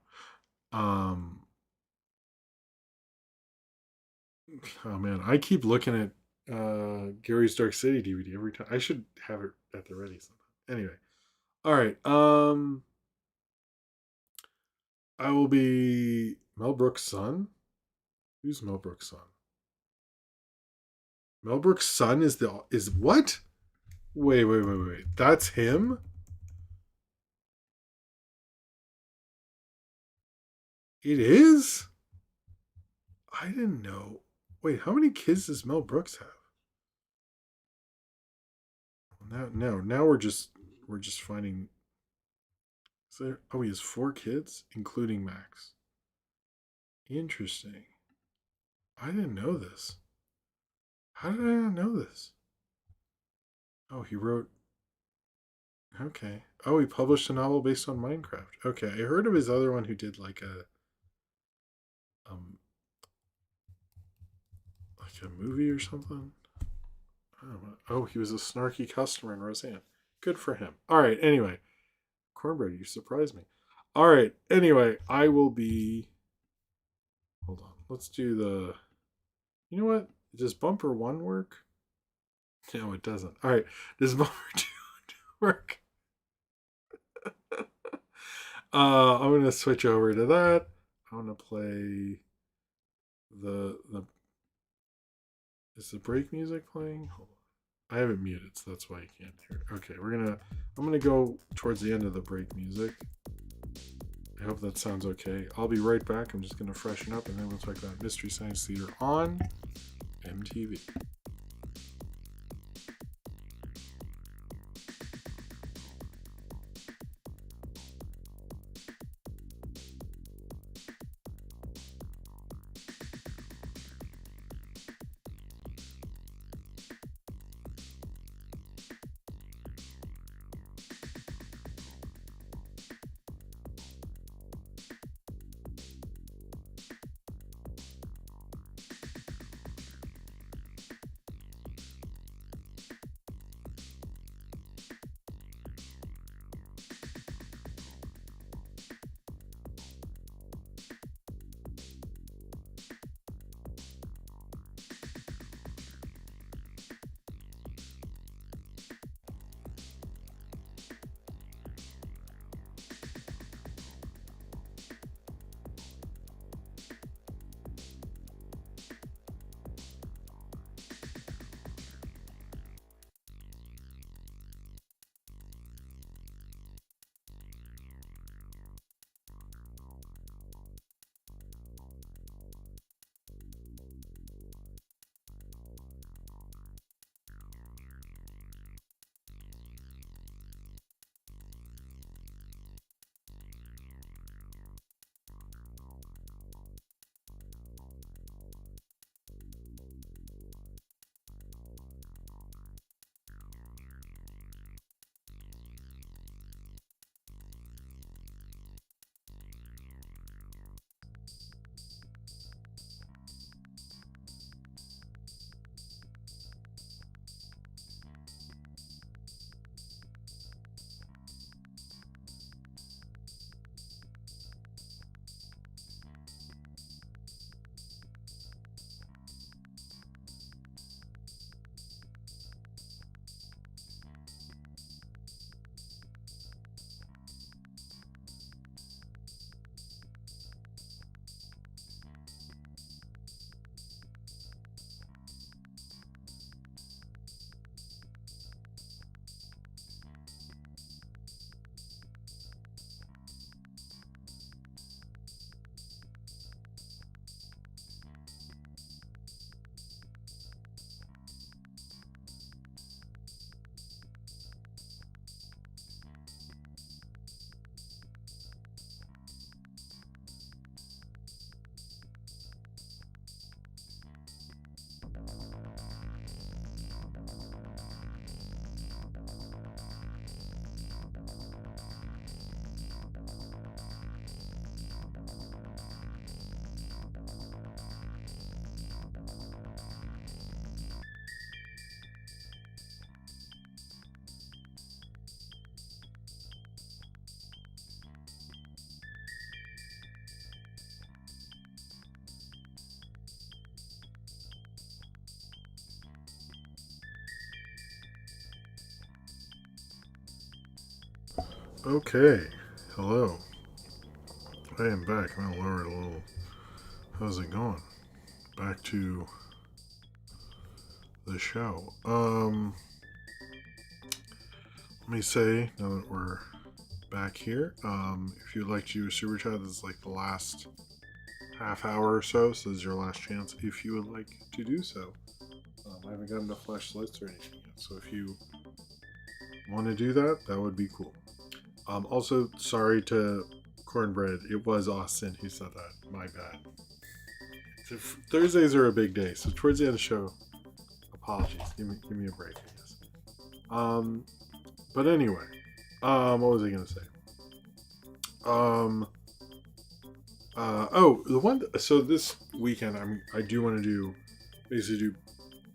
oh man, I keep looking at Gary's Dark City DVD every time. I should have it at the ready sometime. Anyway, all right. I will be Mel Brooks' son. Who's Mel Brooks' son? Mel Brooks' son is what? Wait. That's him? It is? I didn't know. Wait, how many kids does Mel Brooks have? Now we're just finding. Oh, he has 4 kids, including Max. Interesting. I didn't know this. How did I not know this? Oh, he wrote. Okay. Oh, he published a novel based on Minecraft. Okay, I heard of his other one who did um like a movie or something. I don't know. Oh, he was a snarky customer in Roseanne. Good for him. All right. Anyway, Cornbread, you surprised me. All right. Anyway, I will be. Hold on. Let's do the. You know what? Does bumper one work? No, it doesn't. All right. Does bumper two work? I'm gonna switch over to that. I'm gonna play the. Is the break music playing? Hold on. I have it muted, so that's why you can't hear it. Okay, I'm gonna go towards the end of the break music. I hope that sounds okay. I'll be right back. I'm just gonna freshen up and then we'll talk about Mystery Science Theater on MTV. Okay, hello. I am back. I'm gonna lower it a little. How's it going? Back to the show. Let me say now that we're back here, if you'd like to do a super chat, this is like the last half hour or so. So this is your last chance if you would like to do so. I haven't gotten to flashlights or anything yet, so if you want to do that, that would be cool. Also, sorry to Cornbread. It was Austin who said that. My bad. So Thursdays are a big day, so towards the end of the show, apologies. Give me a break, I guess. But anyway, what was I gonna say? The one. So this weekend, I do want to do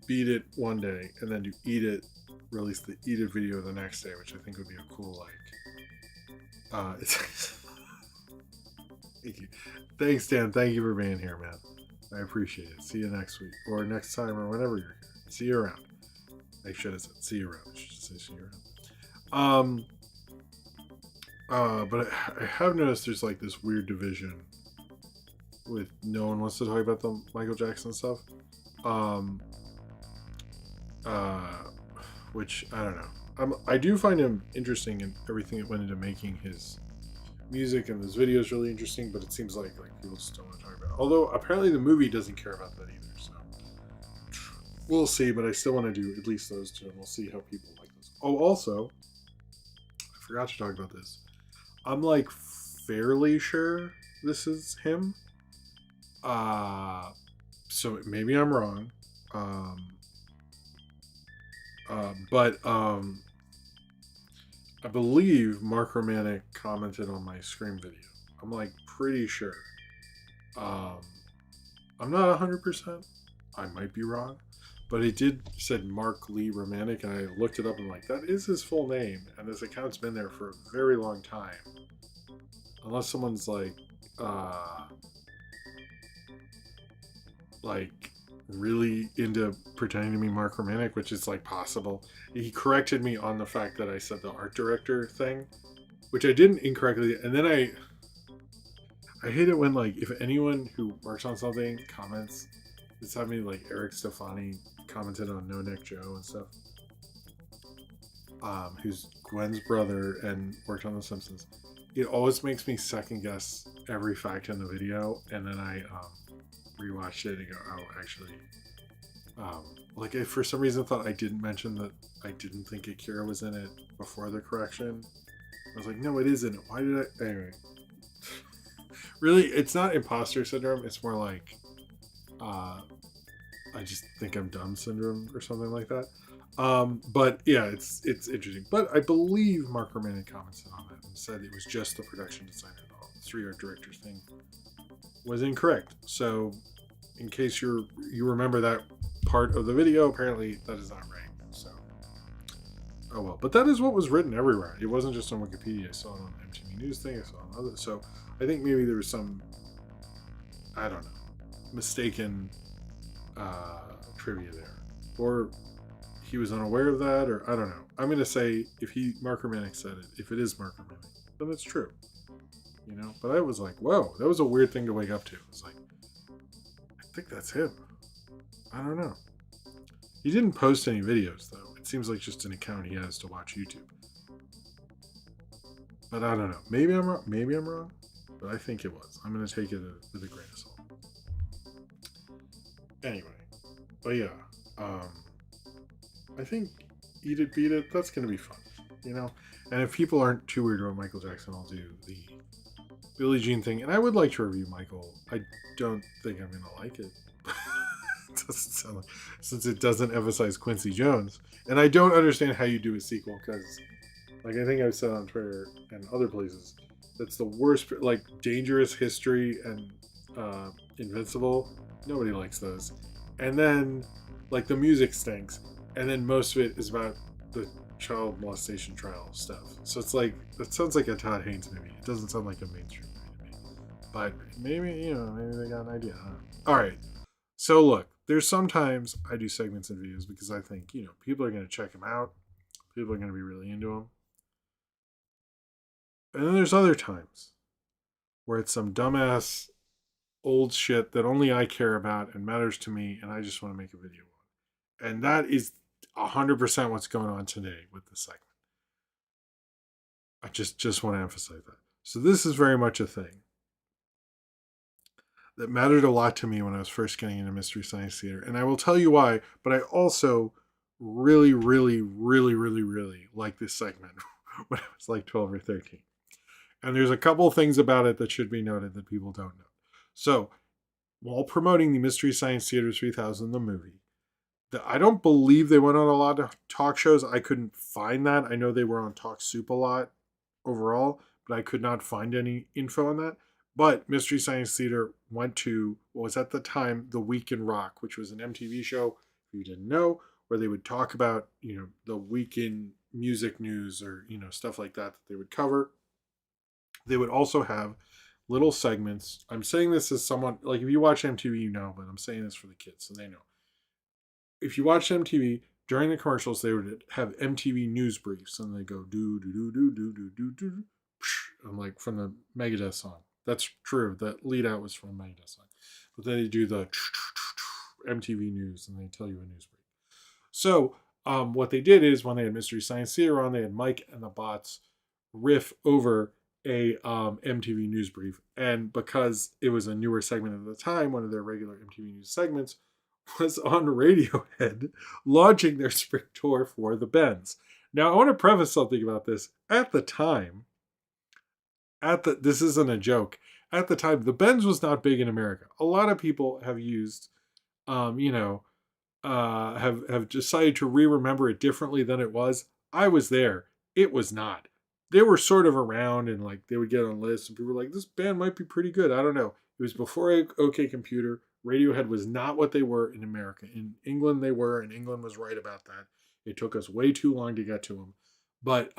beat it one day and then do eat it. Release the eat it video the next day, which I think would be a cool Thank you. Thanks, Dan. Thank you for being here, man. I appreciate it. See you next week or next time or whenever you're here. See you around. I should have said see you around. I should say see you around. But I have noticed there's like this weird division with no one wants to talk about the Michael Jackson stuff. Which I don't know. I do find him interesting in everything that went into making his music, and this video is really interesting, but it seems like people just don't want to talk about it. Although apparently the movie doesn't care about that either, so we'll see. But I still want to do at least those two, and we'll see how people like those. Oh, also, I forgot to talk about this. I'm like fairly sure this is him. So maybe I'm wrong. But I believe Mark Romanek commented on my Scream video. I'm like pretty sure. I'm not 100%. I might be wrong. But it did said Mark Lee Romanek, and I looked it up and I'm like, that is his full name. And this account's been there for a very long time. Unless someone's like really into pretending to be Mark Romanek, which is like possible. He corrected me on the fact that I said the art director thing, which I didn't incorrectly. And then I hate it when like if anyone who works on something comments. It's having like Eric Stefani commented on No Neck Joe and stuff. Who's Gwen's brother and worked on The Simpsons. It always makes me second guess every fact in the video, and then I rewatched it and go, oh, actually, like if for some reason thought I didn't mention that I didn't think Akira was in it before the correction. I was like, no, it isn't. Why did I? Anyway, really, it's not imposter syndrome. It's more like, I just think I'm dumb syndrome or something like that. But yeah, it's interesting. But I believe Mark Romanek commented on it and said it was just the production designer. The 3 art directors thing was incorrect. So in case you remember that part of the video, apparently that is not right. So oh well. But that is what was written everywhere. It wasn't just on Wikipedia. I saw it on MTV News thing. I saw it on others. So I think maybe there was some, I don't know, mistaken trivia there, or he was unaware of that, or I don't know. I'm gonna say if Mark Romanek said it, if it is Mark Romanek, then it's true. You know, but I was like, whoa, that was a weird thing to wake up to. It was like, I think that's him. I don't know. He didn't post any videos though. It seems like just an account he has to watch YouTube. But I don't know. Maybe I'm wrong. Maybe I'm wrong. But I think it was. I'm gonna take it with a grain of salt. Anyway, but yeah, I think Eat It, Beat It, that's going to be fun, you know? And if people aren't too weird about Michael Jackson, I'll do the Billie Jean thing. And I would like to review Michael. I don't think I'm going to like it. It doesn't sound like, since it doesn't emphasize Quincy Jones. And I don't understand how you do a sequel because, like I think I've said on Twitter and other places, that's the worst, like Dangerous History and Invincible. Nobody likes those. And then, like, the music stinks. And then most of it is about the child molestation trial stuff. So it's like, that sounds like a Todd Haynes movie. It doesn't sound like a mainstream movie to me. But maybe, maybe they got an idea. All right. So look, there's sometimes I do segments and videos because I think, people are going to check them out. People are going to be really into them. And then there's other times where it's some dumbass old shit that only I care about and matters to me, and I just want to make a video on. And that is 100% what's going on today with this segment. I just want to emphasize that. So this is very much a thing that mattered a lot to me when I was first getting into Mystery Science Theater. And I will tell you why, but I also really, really, really, really, really like this segment when I was like 12 or 13. And there's a couple things about it that should be noted that people don't know. So, while promoting the Mystery Science Theater 3000, the movie, I don't believe they went on a lot of talk shows. I couldn't find that. I know they were on Talk Soup a lot overall, but I could not find any info on that. But Mystery Science Theater went to what was at the time The Week in Rock, which was an MTV show, if you didn't know, where they would talk about, the week in music news or, stuff like that they would cover. They would also have little segments. I'm saying this as someone, like if you watch MTV, you know, but I'm saying this for the kids so they know. If you watch MTV, during the commercials, they would have MTV news briefs and they go do do do do do do do do. I'm like from the Megadeth song. That's true. That lead out was from a Megadeth song. But then they do the MTV news and they tell you a news brief. So what they did is when they had Mystery Science Theater on, they had Mike and the Bots riff over a MTV news brief. And because it was a newer segment at the time, one of their regular MTV news segments was on Radiohead launching their spring tour for the Bends. Now, I want to preface something about this. At the time, this isn't a joke. At the time, the Bends was not big in America. A lot of people have used, have decided to re-remember it differently than it was. I was there. It was not. They were sort of around and like they would get on lists and people were like, this band might be pretty good. I don't know. It was before OK Computer. Radiohead was not what they were in America. In England they were, and England was right about that. It took us way too long to get to them. But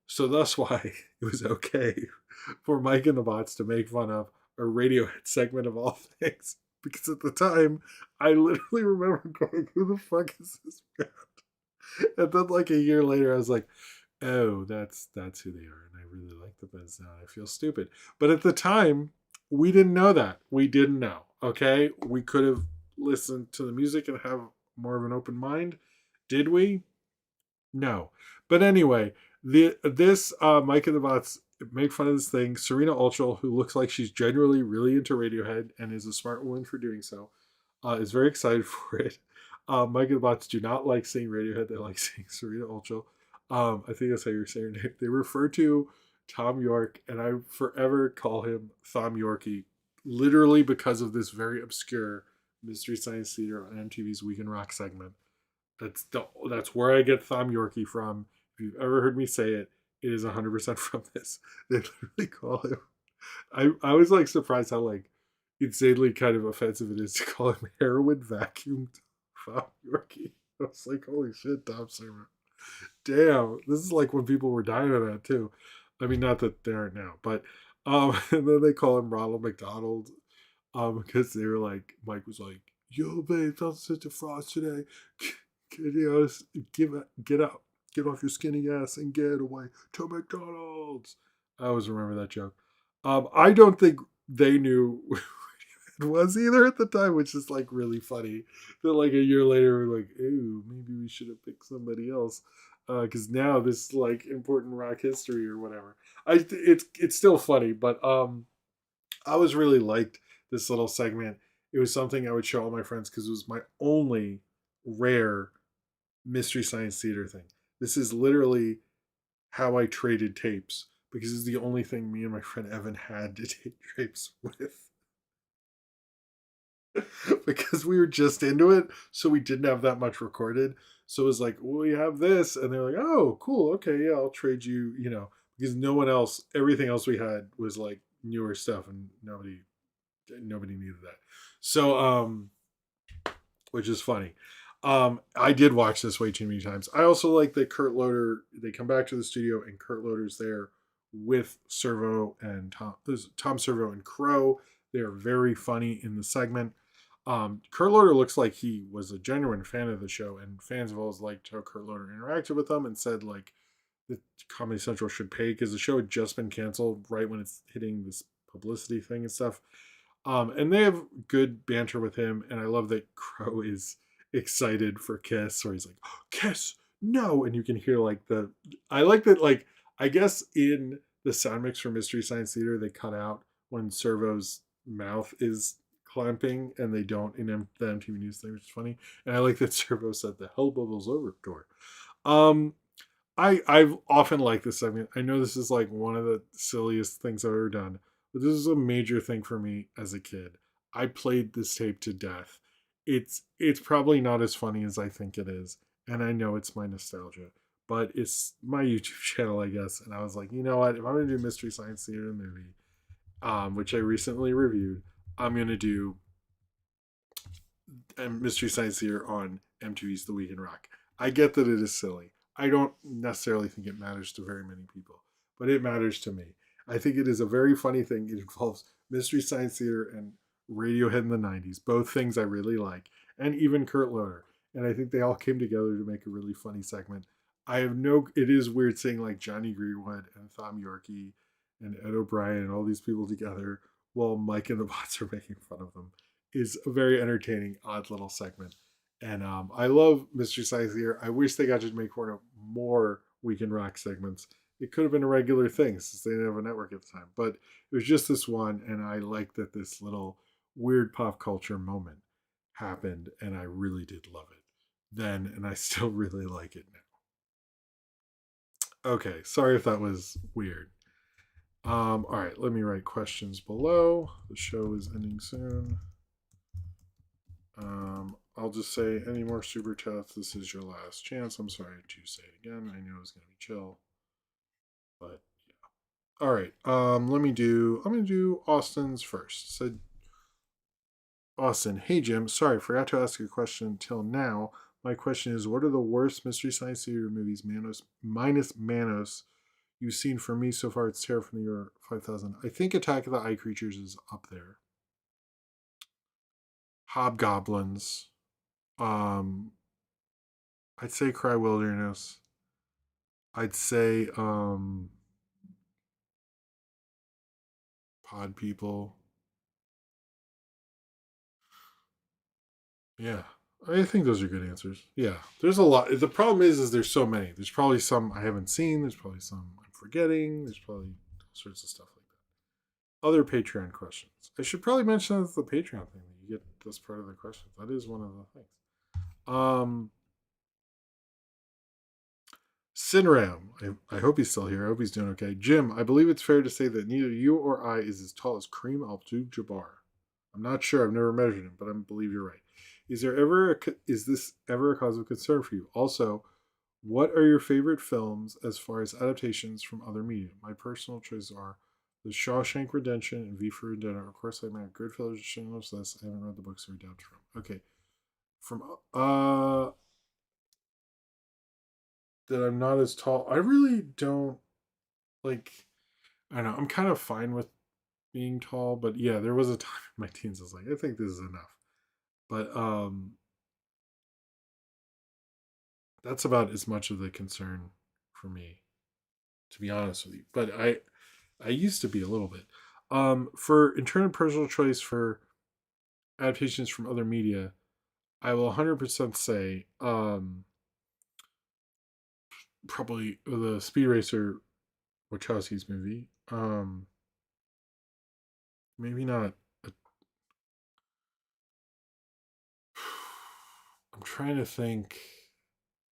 so that's why it was okay for Mike and the Bots to make fun of a Radiohead segment of all things. Because at the time, I literally remember going, who the fuck is this band? And then like a year later, I was like, oh, that's who they are. And I really like the Bends now. I feel stupid. But at the time, we didn't know that. We didn't know. Okay? We could have listened to the music and have more of an open mind. Did we? No. But anyway, this Mike and the Bots make fun of this thing. Serena Ulchel, who looks like she's genuinely really into Radiohead and is a smart woman for doing so, is very excited for it. Mike and the Bots do not like seeing Radiohead. They like seeing Serena Ulchel. I think that's how you're saying her name. They refer to Tom York, and I forever call him Thom Yorkie, literally because of this very obscure Mystery Science Theater on MTV's Week in Rock segment. That's where I get Thom Yorkie from. If you've ever heard me say it, it is 100% from this. They literally call him. I was like surprised how like insanely kind of offensive it is to call him heroin vacuumed Thom Yorkie. I was like, holy shit, Tom Server. Damn, this is like when people were dying of that too. I mean, not that they aren't now, but and then they call him Ronald McDonald, because they were like, Mike was like, "Yo, babe, don't sit to frost today. Get out, get off your skinny ass and get away to McDonald's." I always remember that joke. I don't think they knew it was either at the time, which is like really funny. That like a year later, we're like, "Ooh, maybe we should have picked somebody else," because now this like important rock history or whatever. It's still funny, but I was really liked this little segment. It was something I would show all my friends because it was my only rare Mystery Science Theater thing. This is literally how I traded tapes because it's the only thing me and my friend Evan had to take tapes with. Because we were just into it, so we didn't have that much recorded. So it was like, well, we have this, and they're like, oh, cool, okay, yeah, I'll trade you, because no one else, everything else we had was like newer stuff, and nobody needed that. So, which is funny. I did watch this way too many times. I also like that Kurt Loder. They come back to the studio, and Kurt Loder's there with Servo and Tom Servo and Crow. They are very funny in the segment. Kurt Loder looks like he was a genuine fan of the show, and fans have always liked how Kurt Loder interacted with them and said like that Comedy Central should pay because the show had just been canceled right when it's hitting this publicity thing and stuff. And they have good banter with him, and I love that Crow is excited for Kiss, or he's like, oh, Kiss, no, and you can hear like the. I like that, like I guess in the sound mix for Mystery Science Theater, they cut out when Servo's mouth is clamping, and they don't in the MTV News thing, which is funny. And I like that Servo said the hell bubbles over door. Um, I've often liked this segment. I know this is like one of the silliest things I've ever done, but this is a major thing for me as a kid. I played this tape to death. It's probably not as funny as I think it is, and I know it's my nostalgia, but it's my YouTube channel, I guess. And I was like, you know what? If I'm gonna do Mystery Science Theater movie, which I recently reviewed, I'm gonna do Mystery Science Theater on MTV's The Week in Rock. I get that it is silly. I don't necessarily think it matters to very many people, but it matters to me. I think it is a very funny thing. It involves Mystery Science Theater and Radiohead in the 90s, both things I really like, and even Kurt Loder. And I think they all came together to make a really funny segment. I have no, it is weird seeing like Johnny Greenwood and Thom Yorke and Ed O'Brien and all these people together while Mike and the Bots are making fun of them is a very entertaining, odd little segment. And I love Mystery Science Theater. I wish they got to make more Weekend Rock segments. It could have been a regular thing since they didn't have a network at the time. But it was just this one, and I like that this little weird pop culture moment happened, and I really did love it then, and I still really like it now. Okay, sorry if that was weird. All right, let me write questions below. The show is ending soon. I'll just say any more super chats. This is your last chance. I'm sorry to say it again. I knew it was gonna be chill, but yeah. All right. Let me do. I'm gonna do Austin's first. Said Austin, hey Jim. Sorry, forgot to ask a question until now. My question is, what are the worst Mystery Science Theater movies, Manos minus Manos, you've seen? For me so far? It's Terror from the Year 5000. I think Attack of the Eye Creatures is up there. Hobgoblins. Um, I'd say Cry Wilderness. I'd say Pod People. Yeah. I think those are good answers. Yeah. There's a lot. The problem is there's so many. There's probably some I haven't seen. There's probably some I'm forgetting. There's probably all sorts of stuff like that. Other Patreon questions. I should probably mention the Patreon thing that you get this part of the questions. That is one of the things. Um Sinram, I hope he's still here. I hope he's doing okay. Jim, I believe it's fair to say that neither you or I is as tall as Kareem Abdul-Jabbar. I'm not sure. I've never measured him, but I believe you're right. Is this ever a cause of concern for you? Also, what are your favorite films as far as adaptations from other media? My personal choices are The Shawshank Redemption and V for Vendetta. Of course, I meant Goodfellas, Schindler's List. I haven't read the books or adapted from. Okay, from that I'm not as tall. I really don't like. I don't know. I'm kind of fine with being tall, but yeah, there was a time in my teens I was like, I think this is enough. But that's about as much of the concern for me, to be honest with you. But I used to be a little bit. For in terms of personal choice for adaptations from other media, I will 100% say probably the Speed Racer Wachowski's movie. Maybe not. I'm trying to think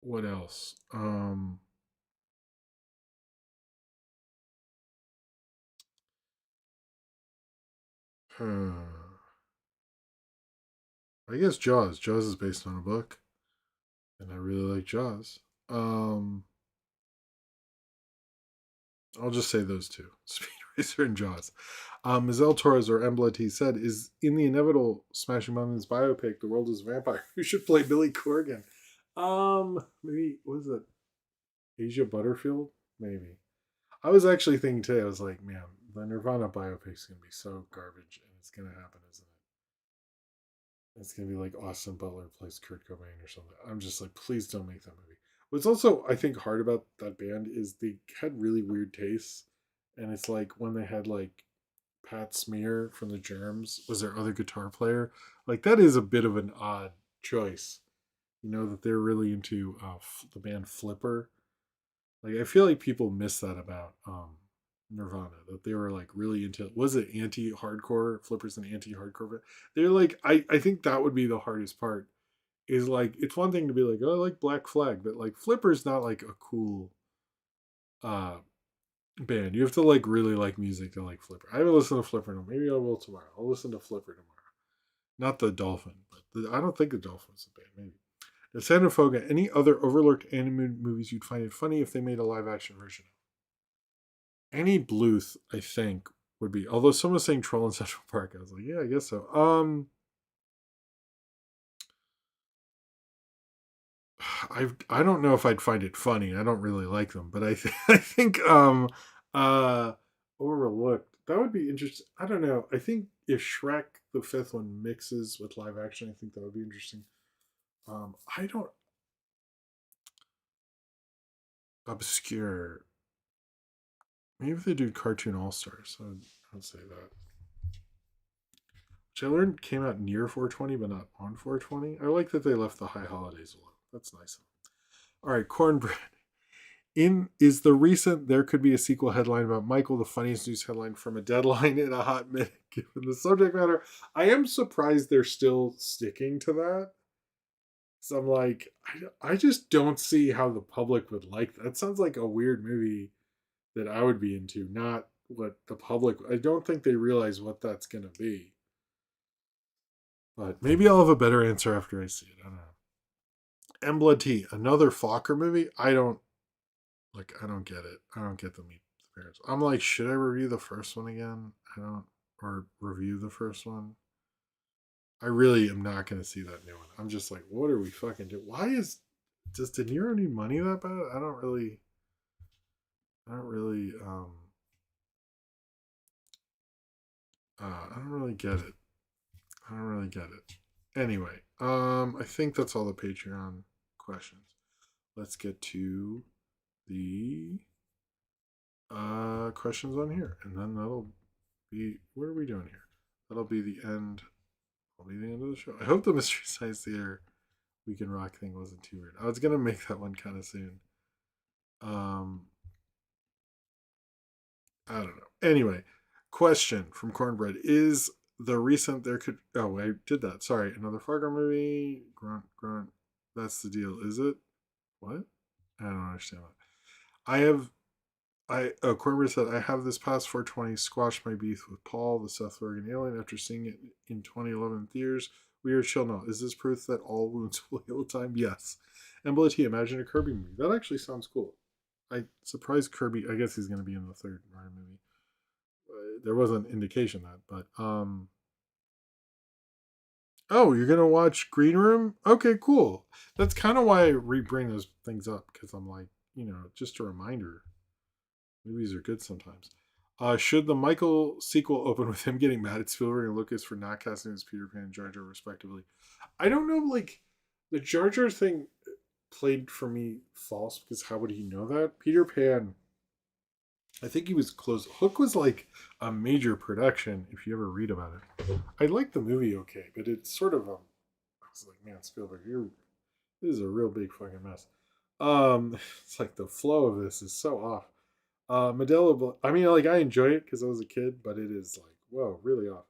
what else. I guess Jaws. Jaws is based on a book, and I really like Jaws. Um, I'll just say those two: Speed Racer and Jaws. Mizelle Torres or Embla T said, "Is in the inevitable Smashing Pumpkins biopic, The World is a Vampire, who should play Billy Corgan?" Maybe was it Asia Butterfield? Maybe. I was actually thinking today. I was like, man, the Nirvana biopic is gonna be so garbage, and it's gonna happen, isn't it? It's gonna be like Austin Butler plays Kurt Cobain or something. I'm just like, please don't make that movie. What's also I think hard about that band is they had really weird tastes, and it's like when they had like Pat Smear from the Germs was their other guitar player. Like that is a bit of an odd choice. You know that they're really into the band Flipper. Like I feel like people miss that about Nirvana, that they were like really into, was it anti-hardcore? Flipper's an anti-hardcore band. They're like I think that would be the hardest part. Is like it's one thing to be like, oh, I like Black Flag, but like Flipper's not like a cool uh band. You have to like really like music to like Flipper. I haven't listened to Flipper. No, maybe I will tomorrow. I'll listen to Flipper tomorrow. Not the Dolphin, but I don't think the Dolphin's a band. Maybe. The Santa Foga. Any other overlooked animated movies you'd find it funny if they made a live action version of? Any Bluth, I think, would be. Although someone was saying Troll in Central Park, I was like, yeah, I guess so. I don't know if I'd find it funny. I don't really like them, but I think uh overlooked. That would be interesting. I don't know. I think if Shrek the fifth one mixes with live action, I think that would be interesting. I don't obscure. Maybe if they do cartoon all stars, I'd say that. Which I learned came out near 420, but not on 420. I like that they left the high holidays alone. That's nice. All right, cornbread. In is the recent there could be a sequel headline about Michael the funniest news headline from a deadline in a hot minute given the subject matter. I am surprised they're still sticking to that. So I'm like, I just don't see how the public would like that. That sounds like a weird movie that I would be into, not what the public. I don't think they realize what that's gonna be. But maybe I'll have a better answer after I see it. I don't know. Embla T, another Fokker movie. I don't get it. I don't get the meet the parents. I'm like, should I review the first one again? I don't, or review the first one. I really am not going to see that new one. I'm just like, what are we fucking doing? Why is does De Niro need money that bad? I don't really, I don't really get it. I don't really get it. Anyway, I think that's all the Patreon questions. Let's get to the questions on here, and then that'll be what are we doing here? That'll be the end. Will be the end of the show. I hope the Mystery Science Theater Weekend Rock thing wasn't too weird. I was gonna make that one kind of soon. Um, I don't know. Anyway, question from Cornbread: is the recent there could? Oh, I did that. Sorry, another Fargo movie. Grunt, grunt. That's the deal, is it? What? I don't understand that. I have Cornbread said, I have this past 420 squashed my beef with Paul, the Seth Rogen alien, after seeing it in 2011 theaters. We are chill now. Is this proof that all wounds will heal with time? Yes. And T, imagine a Kirby movie. That actually sounds cool. I surprised Kirby. I guess he's going to be in the third Mario movie. There was an indication that, but oh, you're gonna watch Green Room? Okay, cool. That's kind of why I bring those things up because I'm like, just a reminder. Movies are good sometimes. Should the Michael sequel open with him getting mad at Spielberg and Lucas for not casting as Peter Pan and Jar Jar respectively? I don't know, like the Jar Jar thing played for me false because how would he know that? Peter Pan, I think he was close. Hook was like a major production if you ever read about it. I like the movie okay, but it's sort of I was like, man, Spielberg, this is a real big fucking mess. It's like the flow of this is so off. Medela, I mean, like I enjoy it because I was a kid, but it is like, whoa, really off.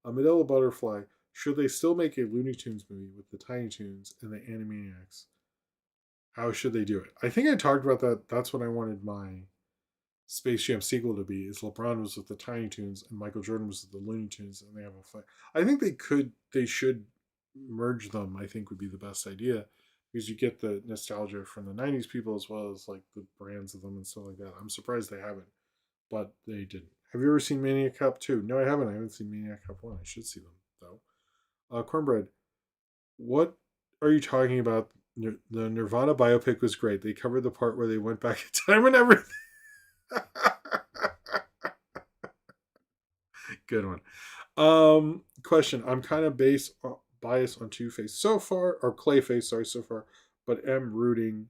Medela Butterfly. Should they still make a Looney Tunes movie with the Tiny Toons and the Animaniacs? How should they do it? I think I talked about that. That's what I wanted my Space Jam sequel to be. Is LeBron was with the Tiny Toons and Michael Jordan was with the Looney Tunes, and they have a fight. I think they should merge them. I think would be the best idea because you get the nostalgia from the '90s people as well as like the brands of them and stuff like that. I'm surprised they haven't, but they didn't. Have you ever seen Maniac Cop 2? No, I haven't. I haven't seen Maniac Cop 1. I should see them though. Cornbread, what are you talking about? The Nirvana biopic was great. They covered the part where they went back in time and everything. Good one. Question. I'm kind of biased on Two Face so far, or Clayface, sorry, so far, but am rooting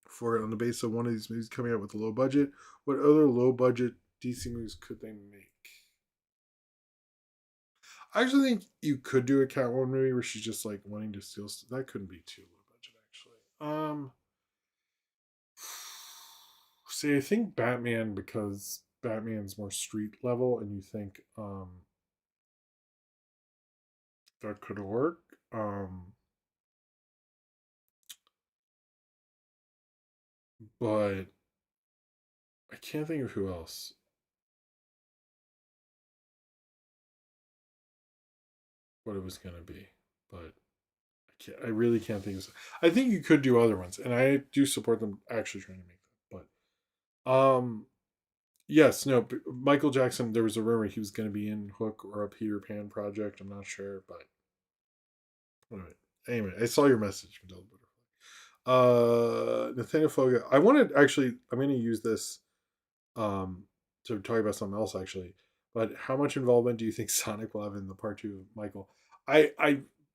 for it on the basis of one of these movies coming out with a low budget. What other low budget DC movies could they make? I actually think you could do a Catwoman movie where she's just like wanting to steal stuff. That couldn't be too low budget, actually. See, I think Batman, because Batman's more street level, and you think that could work. But I can't think of who else. What it was gonna be, but I can't. I really can't think of. I think you could do other ones, and I do support them actually trying to make them. But yes, no. Michael Jackson. There was a rumor he was going to be in Hook or a Peter Pan project. I'm not sure, but anyway, I saw your message, Madonna Butterfly. Nathaniel Foga. I wanted actually. I'm going to use this to talk about something else actually. But how much involvement do you think Sonic will have in the part two of Michael? I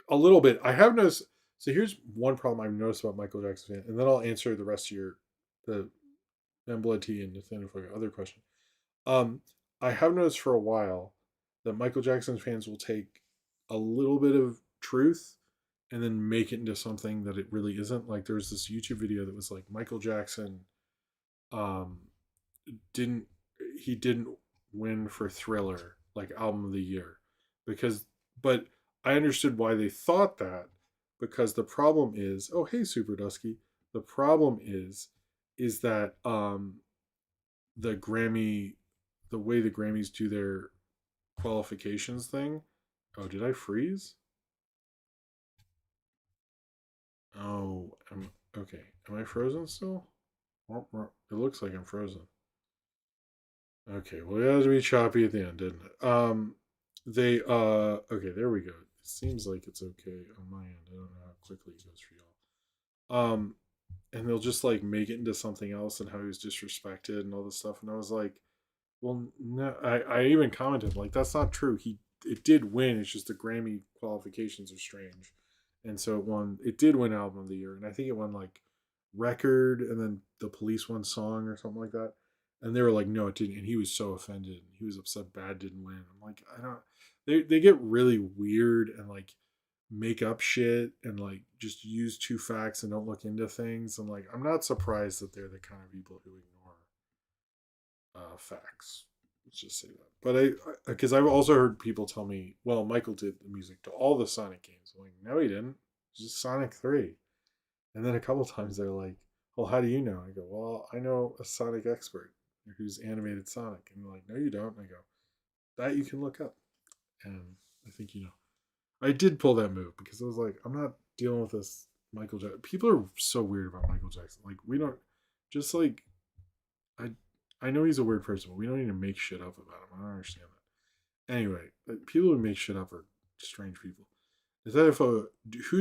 a little bit. I have noticed. So here's one problem I've noticed about Michael Jackson fan, and then I'll answer the rest of your the Embla T and Nathaniel Foga other question. Um, I have noticed for a while that Michael Jackson fans will take a little bit of truth and then make it into something that it really isn't. Like there was this YouTube video that was like Michael Jackson um didn't didn't win for Thriller like album of the year because but I understood why they thought that because the problem is oh hey Super Dusky the problem is that the Grammy the way the Grammys do their qualifications thing. Oh, did I freeze? Oh, okay. Am I frozen still? It looks like I'm frozen. Okay, well, it had to be choppy at the end, didn't it? They okay, there we go. It seems like it's okay on my end. I don't know how quickly it goes for y'all. And they'll just like make it into something else and how he was disrespected and all this stuff. And I was like, well, no, I even commented like that's not true. He it did win. It's just the Grammy qualifications are strange, and so it won. It did win album of the year, and I think it won like record, and then the Police won song or something like that. And they were like, no, it didn't. And he was so offended. He was upset. Bad didn't win. I'm like, I don't. They get really weird and like make up shit and like just use two facts and don't look into things. And like, I'm not surprised that they're the kind of people who ignore facts. Let's just say that. But because I've also heard people tell me, well, Michael did the music to all the Sonic games. I'm like, no, he didn't. It's just Sonic 3. And then a couple times they're like, well, how do you know? I go, well, I know a Sonic expert who's animated Sonic. And they're like, no, you don't. And I go, that you can look up. And I think you know. I did pull that move because I was like, I'm not dealing with this Michael Jackson. People are so weird about Michael Jackson. Like, we don't, just like, I I know he's a weird person, but we don't need to make shit up about him. I don't understand that. Anyway, people who make shit up are strange people. Is that if who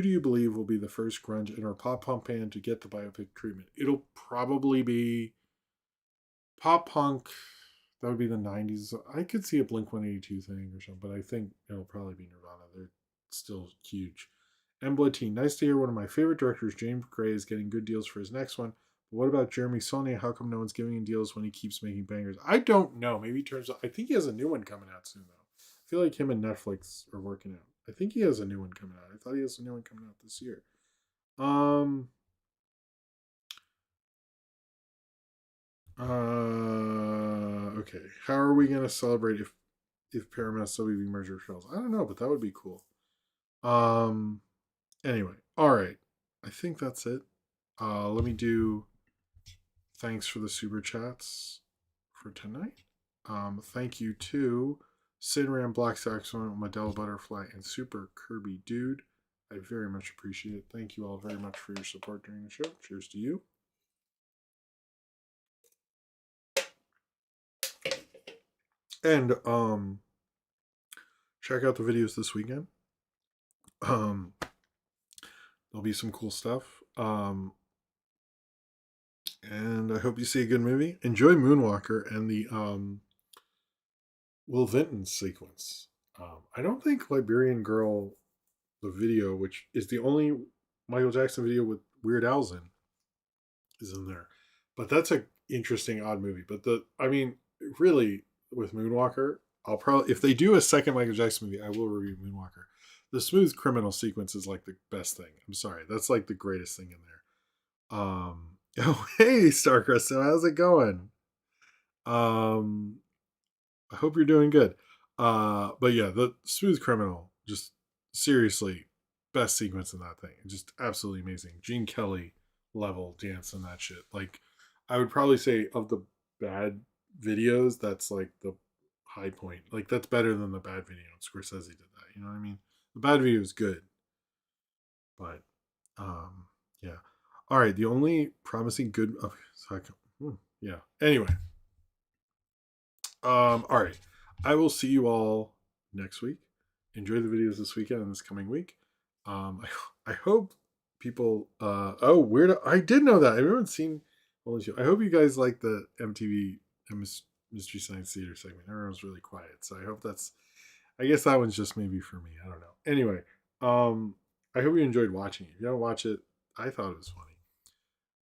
do you believe will be the first grunge and or pop punk band to get the biopic treatment? It'll probably be pop punk. That would be the '90s. I could see a Blink 182 thing or something, but I think it'll probably be Nirvana. They're still huge. Embla T. Nice to hear one of my favorite directors, James Gray, is getting good deals for his next one. But what about Jeremy Saulnier? How come no one's giving him deals when he keeps making bangers? I don't know. Maybe he turns out. I think he has a new one coming out soon, though. I feel like him and Netflix are working out. I think he has a new one coming out. I thought he has a new one coming out this year. Um. Okay. How are we gonna celebrate if Paramount-WB merger fails? I don't know, but that would be cool. Um. Anyway, all right. I think that's it. Let me do thanks for the super chats for tonight. Thank you to Sinram Black Saxon, Medella Butterfly, and Super Kirby Dude. I very much appreciate it. Thank you all very much for your support during the show. Cheers to you. And check out the videos this weekend. There'll be some cool stuff. And I hope you see a good movie. Enjoy Moonwalker and the Will Vinton sequence. I don't think Liberian Girl, the video, which is the only Michael Jackson video with Weird Al's in, is in there. But that's a interesting odd movie. But I mean, really, with Moonwalker, I'll probably, if they do a second Michael Jackson movie, I will review Moonwalker. The smooth criminal sequence is like the best thing. I'm sorry, that's like the greatest thing in there. Oh hey Starcrest, so how's it going? Um, I hope you're doing good. But yeah, the smooth criminal, just seriously, best sequence in that thing. Just absolutely amazing. Gene Kelly level dance in that shit. Like, I would probably say of the bad videos, that's like the high point. Like, that's better than the bad video. Scorsese did that. You know what I mean? The bad video is good, but yeah. All right. The only promising good. Okay, so yeah. Anyway, all right. I will see you all next week. Enjoy the videos this weekend and this coming week. I hope people oh weird, I did know that. I haven't seen Holy Show. I hope you guys like the MTV Mystery Science Theater segment. Everyone's really quiet. So I hope that's, I guess that one's just maybe for me. I don't know. Anyway, I hope you enjoyed watching it. If you don't watch it, I thought it was funny.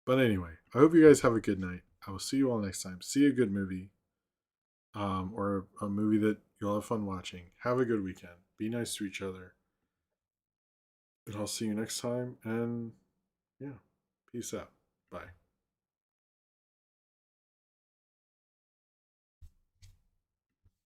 But anyway, I hope you guys have a good night. I will see you all next time. See a good movie, or a movie that you'll have fun watching. Have a good weekend. Be nice to each other. And I'll see you next time. And yeah, peace out. Bye.